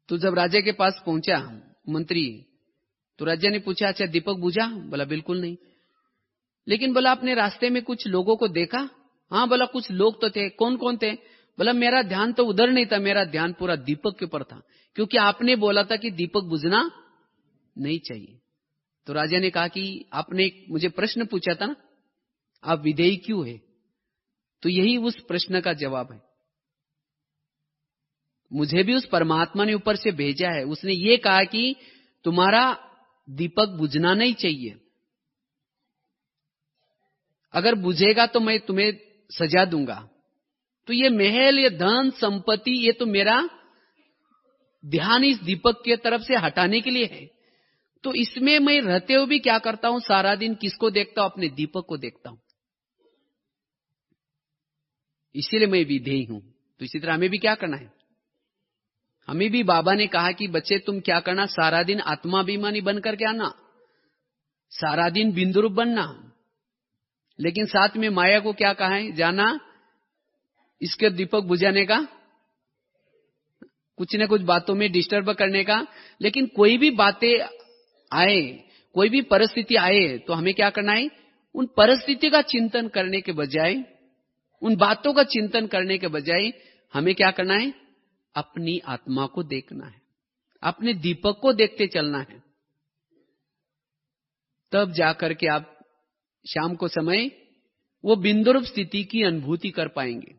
तो जब राजा के पास पहुंचा मंत्री, तो राजा ने पूछा अच्छा दीपक बुझा? बोला बिल्कुल नहीं। लेकिन बोला आपने रास्ते में कुछ लोगों को देखा? हाँ बोला कुछ लोग तो थे। कौन कौन थे? बोला मेरा ध्यान तो उधर नहीं था, मेरा ध्यान पूरा दीपक के ऊपर था, क्योंकि आपने बोला था कि दीपक बुझना नहीं चाहिए। तो राजा ने कहा कि आपने मुझे प्रश्न पूछा था ना, आप विधेयी क्यों है? तो यही उस प्रश्न का जवाब है। मुझे भी उस परमात्मा ने ऊपर से भेजा है, उसने ये कहा कि तुम्हारा दीपक बुझना नहीं चाहिए, अगर बुझेगा तो मैं तुम्हें सजा दूंगा। तो ये महल, ये धन संपत्ति, ये तो मेरा ध्यान इस दीपक के तरफ से हटाने के लिए है। तो इसमें मैं रहते हुए भी क्या करता हूं, सारा दिन किसको देखता हूं? अपने दीपक को देखता हूं, इसीलिए मैं विधेयी हूं। तो इसी तरह हमें भी क्या करना है? हमें भी बाबा ने कहा कि बच्चे तुम क्या करना, सारा दिन आत्माभिमानी बनकर के आना, सारा दिन बिंदुरूप बनना, लेकिन साथ में माया को क्या कहा है? जाना इसके दीपक बुझाने का, कुछ न कुछ बातों में डिस्टर्ब करने का। लेकिन कोई भी बातें आए, कोई भी परिस्थिति आए, तो हमें क्या करना है? उन परिस्थिति का चिंतन करने के बजाय, उन बातों का चिंतन करने के बजाय हमें क्या करना है? अपनी आत्मा को देखना है, अपने दीपक को देखते चलना है। तब जाकर के आप शाम को समय वो बिंदुरूप स्थिति की अनुभूति कर पाएंगे,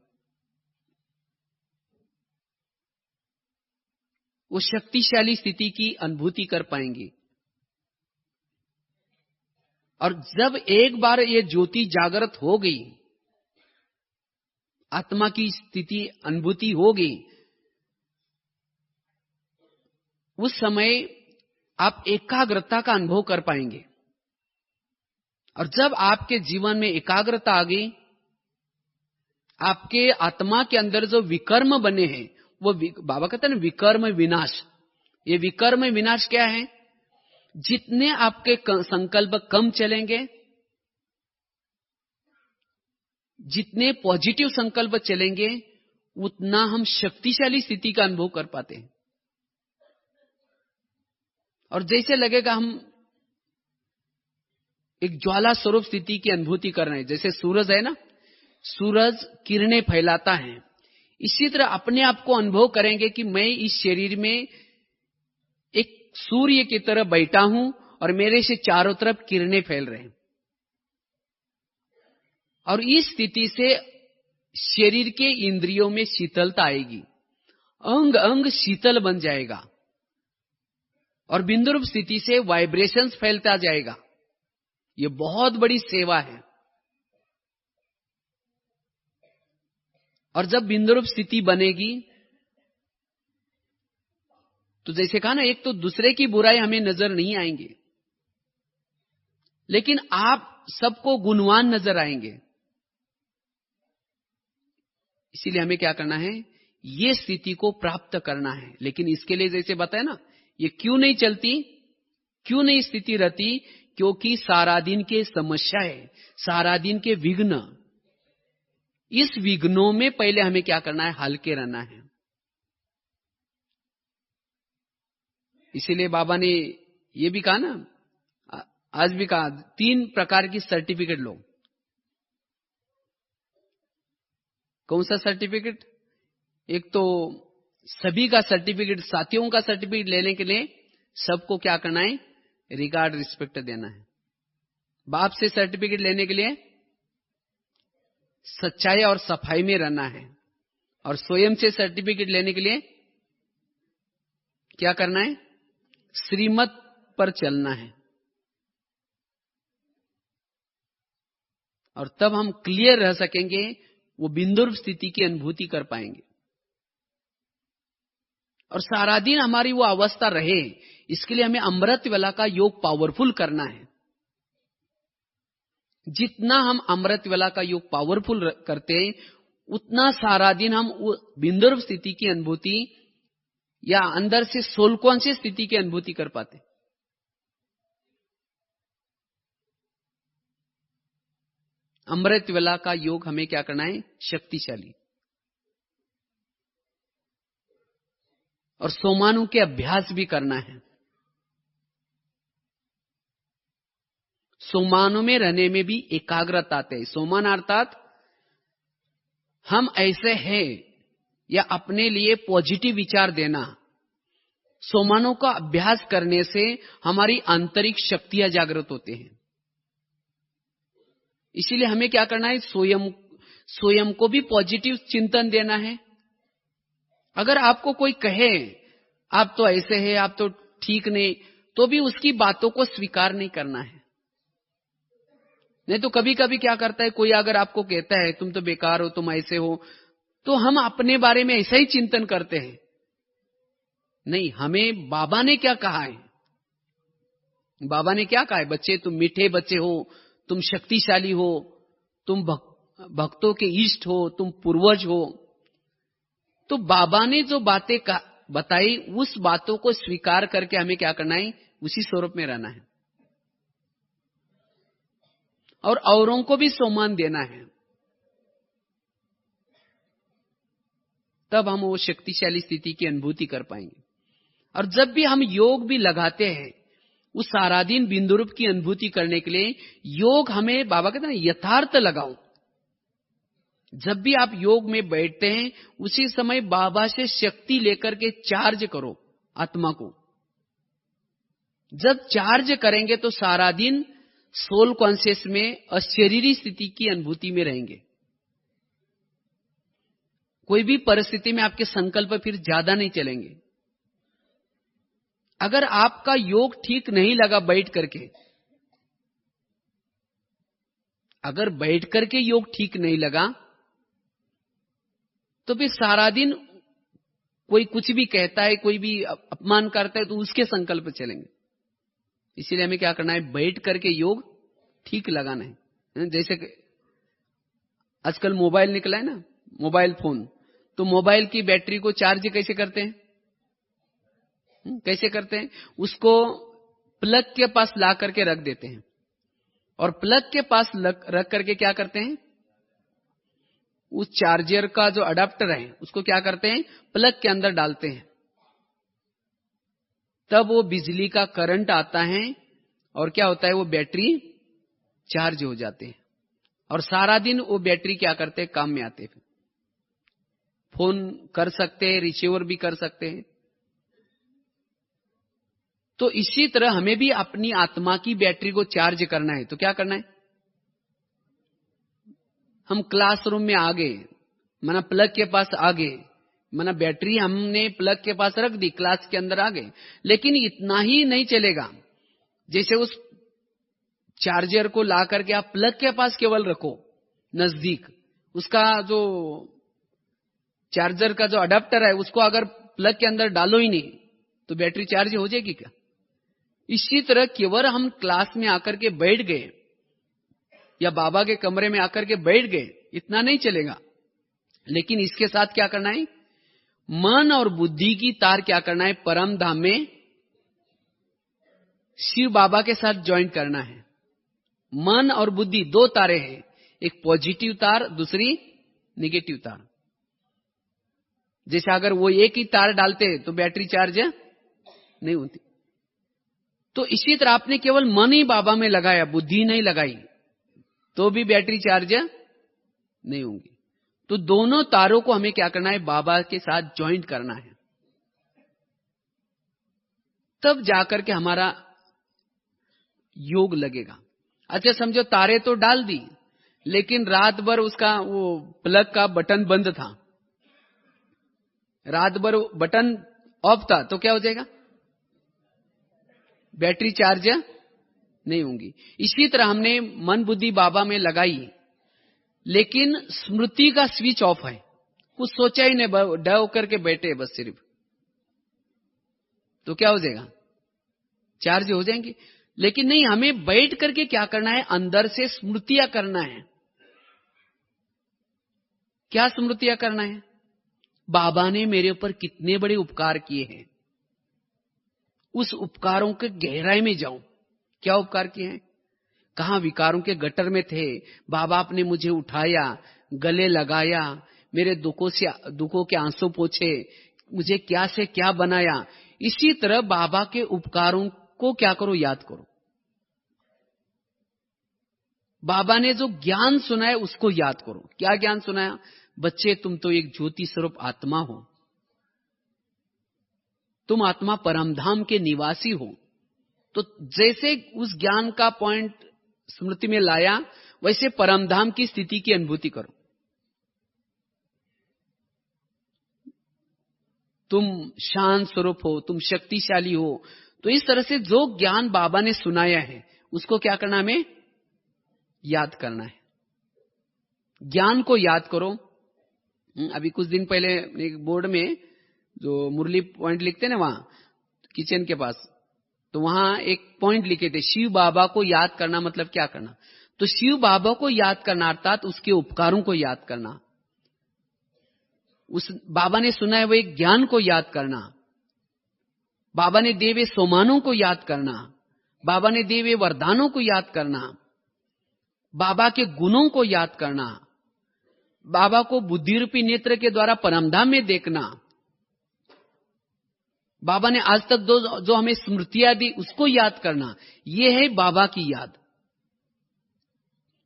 वो शक्तिशाली स्थिति की अनुभूति कर पाएंगे। और जब एक बार ये ज्योति जागृत हो गई, आत्मा की स्थिति अनुभूति हो गई, उस समय आप एकाग्रता का अनुभव कर पाएंगे। और जब आपके जीवन में एकाग्रता आ गई, आपके आत्मा के अंदर जो विकर्म बने हैं, वो बाबा कहते हैं ना, विकर्म विनाश। ये विकर्म विनाश क्या है? जितने आपके संकल्प कम चलेंगे, जितने पॉजिटिव संकल्प चलेंगे, उतना हम शक्तिशाली स्थिति का अनुभव कर पाते हैं। और जैसे लगेगा हम एक ज्वाला स्वरूप स्थिति की अनुभूति कर रहे हैं। जैसे सूरज है ना, सूरज किरणें फैलाता है, इसी तरह अपने आप को अनुभव करेंगे कि मैं इस शरीर में एक सूर्य की तरह बैठा हूं और मेरे से चारों तरफ किरणें फैल रहे हैं। और इस स्थिति से शरीर के इंद्रियों में शीतलता आएगी, अंग अंग शीतल बन जाएगा, और बिंदुरूप स्थिति से वाइब्रेशंस फैलता जाएगा। ये बहुत बड़ी सेवा है। और जब बिंदुरूप स्थिति बनेगी, तो जैसे कहा ना, एक तो दूसरे की बुराई हमें नजर नहीं आएंगे, लेकिन आप सबको गुणवान नजर आएंगे। इसीलिए हमें क्या करना है? ये स्थिति को प्राप्त करना है। लेकिन इसके लिए जैसे बताया ना, ये क्यों नहीं चलती, क्यों नहीं स्थिति रहती? क्योंकि सारा दिन के समस्याएं, सारा दिन के विघ्न, इस विघ्नों में पहले हमें क्या करना है? हल्के रहना है। इसीलिए बाबा ने ये भी कहा ना, आज भी कहा, 3 प्रकार की सर्टिफिकेट लो। कौन सा सर्टिफिकेट? एक तो सभी का सर्टिफिकेट, साथियों का सर्टिफिकेट लेने के लिए सबको क्या करना है? रिगार्ड, रिस्पेक्ट देना है। बाप से सर्टिफिकेट लेने के लिए सच्चाई और सफाई में रहना है। और स्वयं से सर्टिफिकेट लेने के लिए क्या करना है? श्रीमत पर चलना है। और तब हम क्लियर रह सकेंगे, वो बिंदुरूप स्थिति की अनुभूति कर पाएंगे। और सारा दिन हमारी वो अवस्था रहे, इसके लिए हमें अमृत वेला का योग पावरफुल करना है। जितना हम अमृत वेला का योग पावरफुल करते हैं, उतना सारा दिन हम बिंदुरूप स्थिति की अनुभूति या अंदर से सोल कॉन्शियस स्थिति की अनुभूति कर पाते। अमृत वेला का योग हमें क्या करना है? शक्तिशाली। और सोमानु के अभ्यास भी करना है। सोमानु में रहने में भी एकाग्रता आते है। सोमान अर्थात हम ऐसे हैं या अपने लिए पॉजिटिव विचार देना, सोमानों का अभ्यास करने से हमारी आंतरिक शक्तियां जागृत होते हैं। इसीलिए हमें क्या करना है, स्वयं को भी पॉजिटिव चिंतन देना है। अगर आपको कोई कहे आप तो ऐसे हैं, आप तो ठीक नहीं, तो भी उसकी बातों को स्वीकार नहीं करना है। नहीं तो कभी कभी क्या करता है, कोई अगर आपको कहता है तुम तो बेकार हो, तुम ऐसे हो, तो हम अपने बारे में ऐसा ही चिंतन करते हैं। नहीं, हमें बाबा ने क्या कहा है, बाबा ने क्या कहा है, बच्चे तुम मीठे बच्चे हो, तुम शक्तिशाली हो, तुम भक्तों के इष्ट हो, तुम पूर्वज हो। तो बाबा ने जो बातें बताई, उस बातों को स्वीकार करके हमें क्या करना है, उसी स्वरूप में रहना है और औरों को भी सम्मान देना है। तब हम वो शक्तिशाली स्थिति की अनुभूति कर पाएंगे। और जब भी हम योग भी लगाते हैं, उस सारा दिन बिंदु रूप की अनुभूति करने के लिए योग हमें, बाबा कहते हैं यथार्थ लगाओ। जब भी आप योग में बैठते हैं, उसी समय बाबा से शक्ति लेकर के चार्ज करो आत्मा को। जब चार्ज करेंगे तो सारा दिन सोल कॉन्शियस में अशरीरी स्थिति की अनुभूति में रहेंगे। कोई भी परिस्थिति में आपके संकल्प फिर ज्यादा नहीं चलेंगे। अगर आपका योग ठीक नहीं लगा बैठ करके, अगर बैठ करके योग ठीक नहीं लगा, तो फिर सारा दिन कोई कुछ भी कहता है, कोई भी अपमान करता है, तो उसके संकल्प चलेंगे। इसीलिए हमें क्या करना है, बैठ करके योग ठीक लगाना है। जैसे आजकल मोबाइल निकला है ना, मोबाइल फोन, तो मोबाइल की बैटरी को चार्ज कैसे करते हैं, कैसे करते हैं, उसको प्लग के पास ला करके रख देते हैं और प्लग के पास रख करके क्या करते हैं, उस चार्जर का जो अडाप्टर है उसको क्या करते हैं, प्लग के अंदर डालते हैं। तब वो बिजली का करंट आता है और क्या होता है, वो बैटरी चार्ज हो जाते हैं और सारा दिन वो बैटरी क्या करते हैं, काम में आते हैं। फोन कर सकते हैं, रिसीवर भी कर सकते हैं। तो इसी तरह हमें भी अपनी आत्मा की बैटरी को चार्ज करना है। तो क्या करना है, हम क्लासरूम में आ गए, माना प्लग के पास आ गए, माना बैटरी हमने प्लग के पास रख दी, क्लास के अंदर आ गए, लेकिन इतना ही नहीं चलेगा। जैसे उस चार्जर को ला करके आप प्लग के पास केवल रखो नजदीक, उसका जो चार्जर का जो अडाप्टर है उसको अगर प्लग के अंदर डालो ही नहीं, तो बैटरी चार्ज हो जाएगी क्या? इसी तरह केवल हम क्लास में आकर के बैठ गए या बाबा के कमरे में आकर के बैठ गए, इतना नहीं चलेगा। लेकिन इसके साथ क्या करना है, मन और बुद्धि की तार क्या करना है, परम धाम में शिव बाबा के साथ ज्वाइन करना है। मन और बुद्धि दो तारे हैं, एक पॉजिटिव तार, दूसरी नेगेटिव तार। जैसे अगर वो एक ही तार डालते तो बैटरी चार्ज नहीं होती। तो इसी तरह आपने केवल मन ही बाबा में लगाया, बुद्धि नहीं लगाई, तो भी बैटरी चार्ज नहीं होंगी। तो दोनों तारों को हमें क्या करना है, बाबा के साथ ज्वाइंट करना है। तब जाकर के हमारा योग लगेगा। अच्छा समझो तारे तो डाल दी, लेकिन रात भर उसका वो प्लग का बटन बंद था, रात भर बटन ऑफ था, तो क्या हो जाएगा, बैटरी चार्ज नहीं होंगी। इसी तरह हमने मन बुद्धि बाबा में लगाई, लेकिन स्मृति का स्विच ऑफ है, कुछ सोचा ही नहीं, डव करके बैठे बस सिर्फ, तो क्या हो जाएगा, चार्ज हो जाएंगे। लेकिन नहीं, हमें बैठ करके क्या करना है, अंदर से स्मृतियां करना है। क्या स्मृतियां करना है, बाबा ने मेरे ऊपर कितने बड़े उपकार किए हैं, उस उपकारों के गहराई में जाऊं। क्या उपकार किए हैं, कहां विकारों के गटर में थे, बाबा आपने मुझे उठाया, गले लगाया, मेरे दुखों के आंसू पोंछे, मुझे क्या से क्या बनाया। इसी तरह बाबा के उपकारों को क्या करो, याद करो। बाबा ने जो ज्ञान सुनाया उसको याद करो। क्या ज्ञान सुनाया, बच्चे तुम तो एक ज्योति स्वरूप आत्मा हो, तुम आत्मा परमधाम के निवासी हो। तो जैसे उस ज्ञान का पॉइंट स्मृति में लाया, वैसे परमधाम की स्थिति की अनुभूति करो। तुम शांत स्वरूप हो, तुम शक्तिशाली हो। तो इस तरह से जो ज्ञान बाबा ने सुनाया है उसको क्या करना, हमें याद करना है। ज्ञान को याद करो। अभी कुछ दिन पहले एक बोर्ड में जो मुरली पॉइंट लिखते हैं ना, वहां किचन के पास, तो वहां एक पॉइंट लिखे थे, शिव बाबा को याद करना मतलब क्या करना। तो शिव बाबा को याद करना अर्थात उसके उपकारों को याद करना, उस बाबा ने सुना है वो एक ज्ञान को याद करना, बाबा ने दिए हुए सोमानों को याद करना, बाबा ने दिए हुए वरदानों को याद करना, बाबा के गुणों को याद करना, बाबा को बुद्धि रूपी नेत्र के द्वारा परमधाम में देखना, बाबा ने आज तक जो हमें स्मृतियां दी उसको याद करना। ये है बाबा की याद।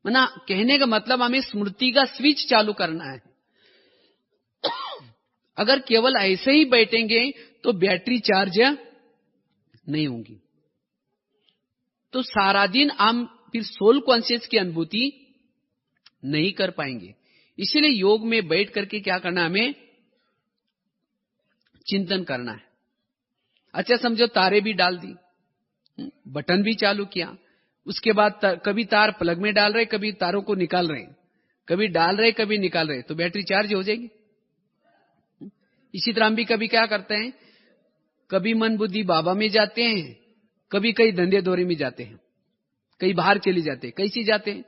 मना कहने का मतलब हमें स्मृति का स्विच चालू करना है। अगर केवल ऐसे ही बैठेंगे तो बैटरी चार्ज नहीं होगी, तो सारा दिन हम फिर सोल कॉन्शियस की अनुभूति नहीं कर पाएंगे। इसलिए योग में बैठ करके क्या करना, हमें चिंतन करना है। अच्छा समझो तारे भी डाल दी, बटन भी चालू किया, उसके बाद कभी तार प्लग में डाल रहे, कभी तारों को निकाल रहे, कभी डाल रहे कभी निकाल रहे, तो बैटरी चार्ज हो जाएगी। इसी तरह हम भी कभी क्या करते हैं, कभी मन बुद्धि बाबा में जाते हैं, कभी कई धंधे दौरे में जाते हैं, कहीं बाहर चले जाते हैं। कैसे जाते हैं,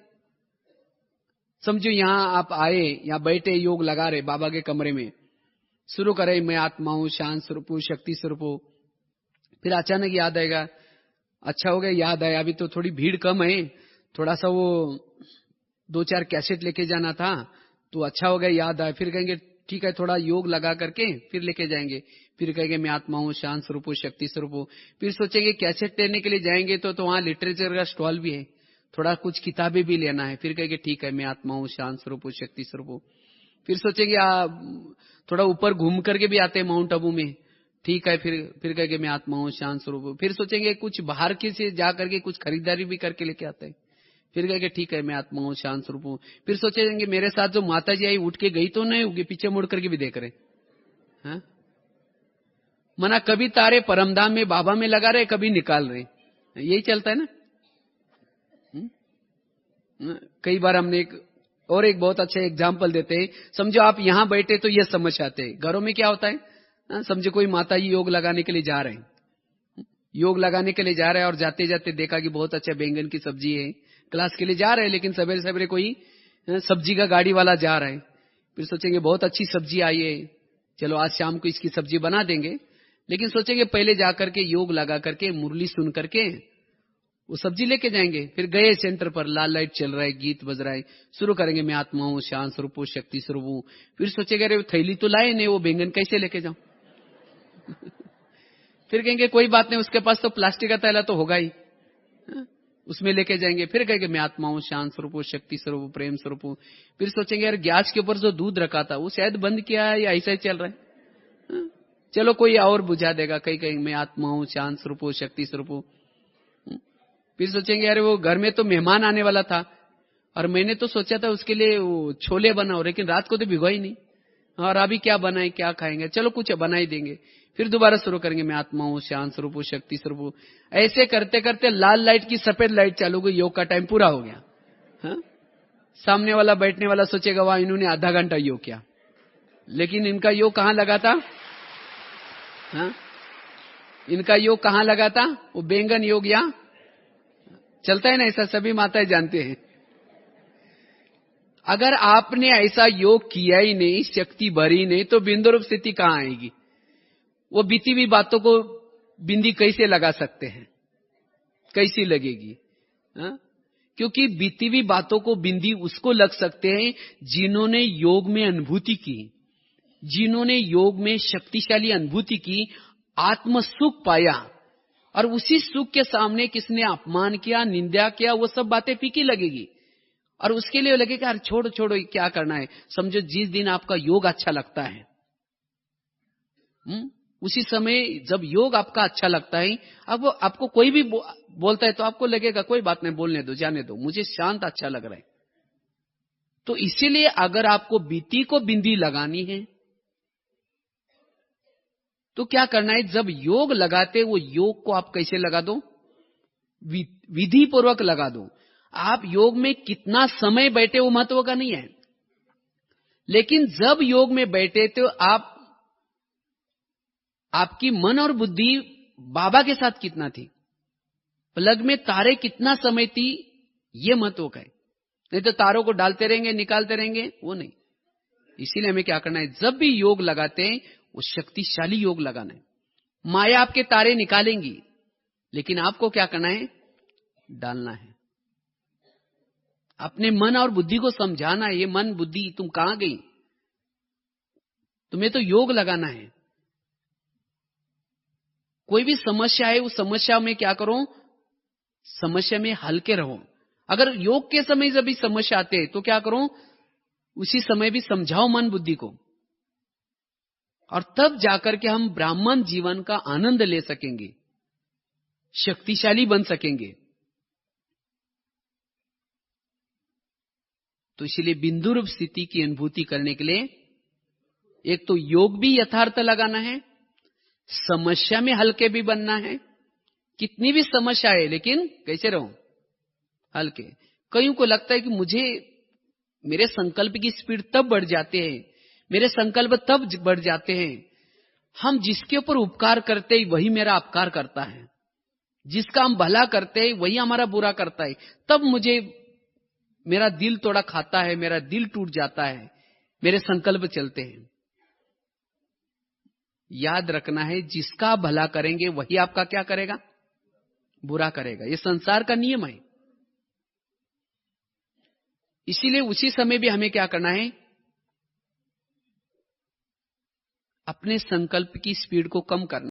समझो यहां आप आए, यहां बैठे योग लगा रहे बाबा के कमरे में, शुरू करे मैं आत्मा हूं, शांत स्वरूप हूं, शक्ति स्वरूप हूं। फिर अचानक याद आएगा, अच्छा हो गया याद आया, अभी तो थोड़ी भीड़ कम है, थोड़ा सा वो 2-4 कैसेट लेके जाना था, तो अच्छा हो गया याद आया। फिर कहेंगे ठीक है थोड़ा योग लगा करके फिर लेके जाएंगे, फिर कहेंगे मैं आत्मा हूं, शांत स्वरूप हूं, शक्ति स्वरूप हूं। फिर सोचेंगे कैसेट लेने के लिए जाएंगे तो वहां लिटरेचर का स्टॉल भी है, थोड़ा कुछ किताबें भी लेना है। फिर कहेंगे ठीक है मैं आत्मा हूं, शांत स्वरूप हूं, शक्ति स्वरूप हूं। फिर सोचेंगे थोड़ा ऊपर घूम करके भी आते हैं माउंट आबू में, ठीक है फिर कहेंगे मैं आत्मा हूं, शांत स्वरूप हूं। फिर सोचेंगे कुछ बाहर के से जा करके कुछ खरीदारी भी करके लेके आते हैं, फिर कहेंगे ठीक है मैं आत्मा हूं, शांत स्वरूप हूं। फिर सोचेंगे मेरे साथ जो माता जी आई उठ के गई तो नहीं होगी, पीछे मुड़ करके भी देख रहे हैं। मना कभी तारे परमधाम में बाबा में लगा रहे, कभी निकाल रहे, यही चलता है ना। कई बार हमने एक बहुत अच्छा एग्जाम्पल देते हैं। समझो आप यहां बैठे तो ये समझ आते हैं, घरों में क्या होता है, समझो कोई माता जी योग लगाने के लिए जा रहे हैं, योग लगाने के लिए जा रहे हैं और जाते जाते देखा कि बहुत अच्छा बैंगन की सब्जी है, क्लास के लिए जा रहे हैं, लेकिन सवेरे सवेरे कोई सब्जी का गाड़ी वाला जा रहा है। फिर सोचेंगे बहुत अच्छी सब्जी आई है, चलो आज शाम को इसकी सब्जी बना देंगे। लेकिन सोचेंगे पहले जाकर के योग लगा करके मुरली सुन करके वो सब्जी लेके जाएंगे। फिर गए सेंटर पर, लाल लाइट चल रहा है, गीत बज रहा है, शुरू करेंगे मैं आत्मा हूं, शांत स्वरूप हूं, शक्ति स्वरूप हूं। फिर सोचेंगे अरे थैली तो लाए नहीं, वो बैंगन कैसे लेके जाऊं। फिर कहेंगे कोई बात नहीं, उसके पास तो प्लास्टिक का थैला तो होगा ही, उसमें लेके जाएंगे। फिर कहेंगे मैं आत्मा हूं, शांत स्वरूप हूं, शक्ति स्वरूप हूं, प्रेम स्वरूप हूं। फिर सोचेंगे यार गैस के ऊपर जो दूध रखा था वो शायद बंद किया है या ऐसा ही चल रहा है, चलो कोई और बुझा देगा। कहीं मैं आत्मा हूं, शांत स्वरूप हूं, शक्ति स्वरूप हूं। फिर सोचेंगे अरे वो घर में तो मेहमान आने वाला था और मैंने तो सोचा था उसके लिए वो छोले बनाओ, लेकिन रात को तो भिगोई नहीं, और अभी क्या बनाए, क्या खाएंगे, चलो कुछ बना ही देंगे। फिर दोबारा शुरू करेंगे मैं आत्मा हूं, शांत स्वरूप हूं, शक्ति स्वरूप हूं। ऐसे करते करते लाल लाइट की सफेद लाइट चालू हुई, योग का टाइम पूरा हो गया। सामने वाला बैठने वाला सोचेगा वाह इन्होंने आधा घंटा योग किया, लेकिन इनका योग कहां लगा था, इनका योग कहां लगा था, वो बैंगन योग या चलता है ना, ऐसा सभी माताएं जानते हैं। अगर आपने ऐसा योग किया ही नहीं, शक्ति भरी नहीं, तो बिंदु रूप स्थिति कहां आएगी। वो बीती हुई बातों को बिंदी कैसे लगा सकते हैं, कैसी लगेगी, क्योंकि बीती हुई बातों को बिंदी उसको लग सकते हैं जिन्होंने योग में अनुभूति की, जिन्होंने योग में शक्तिशाली अनुभूति की, आत्म सुख पाया, और उसी सुख के सामने किसने अपमान किया, निंदा किया, वो सब बातें फीकी लगेगी। और उसके लिए लगे कि यार छोड़ो छोड़ो क्या करना है। समझो जिस दिन आपका योग अच्छा लगता है, उसी समय जब योग आपका अच्छा लगता है, अब आपको कोई भी बोलता है तो आपको लगेगा कोई बात नहीं, बोलने दो, जाने दो, मुझे शांत अच्छा लग रहा है। तो इसीलिए अगर आपको बीती को बिंदी लगानी है तो क्या करना है, जब योग लगाते वो योग को आप कैसे लगा दो, विधि पूर्वक लगा दो। आप योग में कितना समय बैठे वो महत्व का नहीं है, लेकिन जब योग में बैठे तो आपकी मन और बुद्धि बाबा के साथ कितना थी, प्लग में तारे कितना समय थी, ये महत्व का है। नहीं तो तारों को डालते रहेंगे निकालते रहेंगे, वो नहीं। इसीलिए हमें क्या करना है, जब भी योग लगाते हैं वो शक्तिशाली योग लगाना है। माया आपके तारे निकालेंगी, लेकिन आपको क्या करना है, डालना है। अपने मन और बुद्धि को समझाना है, ये मन बुद्धि तुम कहां गई, तुम्हें तो योग लगाना है। कोई भी समस्या है, उस समस्या में क्या करो, समस्या में हल्के रहो। अगर योग के समय जब भी समस्या आते तो क्या करो, उसी समय भी समझाओ मन बुद्धि को, और तब जाकर के हम ब्राह्मण जीवन का आनंद ले सकेंगे, शक्तिशाली बन सकेंगे। तो इसलिए बिंदु रूप स्थिति की अनुभूति करने के लिए एक तो योग भी यथार्थ लगाना है, समस्या में हल्के भी बनना है। कितनी भी समस्या है लेकिन कैसे रहो, हल्के। कईयों को लगता है कि मुझे मेरे संकल्प की स्पीड तब बढ़ जाते हैं, मेरे संकल्प तब बढ़ जाते हैं, हम जिसके ऊपर उपकार करते हैं वही मेरा अपकार करता है, जिसका हम भला करते हैं वही हमारा बुरा करता है, तब मुझे मेरा दिल थोड़ा खाता है, मेरा दिल टूट जाता है, मेरे संकल्प चलते हैं। याद रखना है, जिसका भला करेंगे वही आपका क्या करेगा, बुरा करेगा। ये संसार का नियम है। इसीलिए उसी समय भी हमें क्या करना है, अपने संकल्प की स्पीड को कम करना।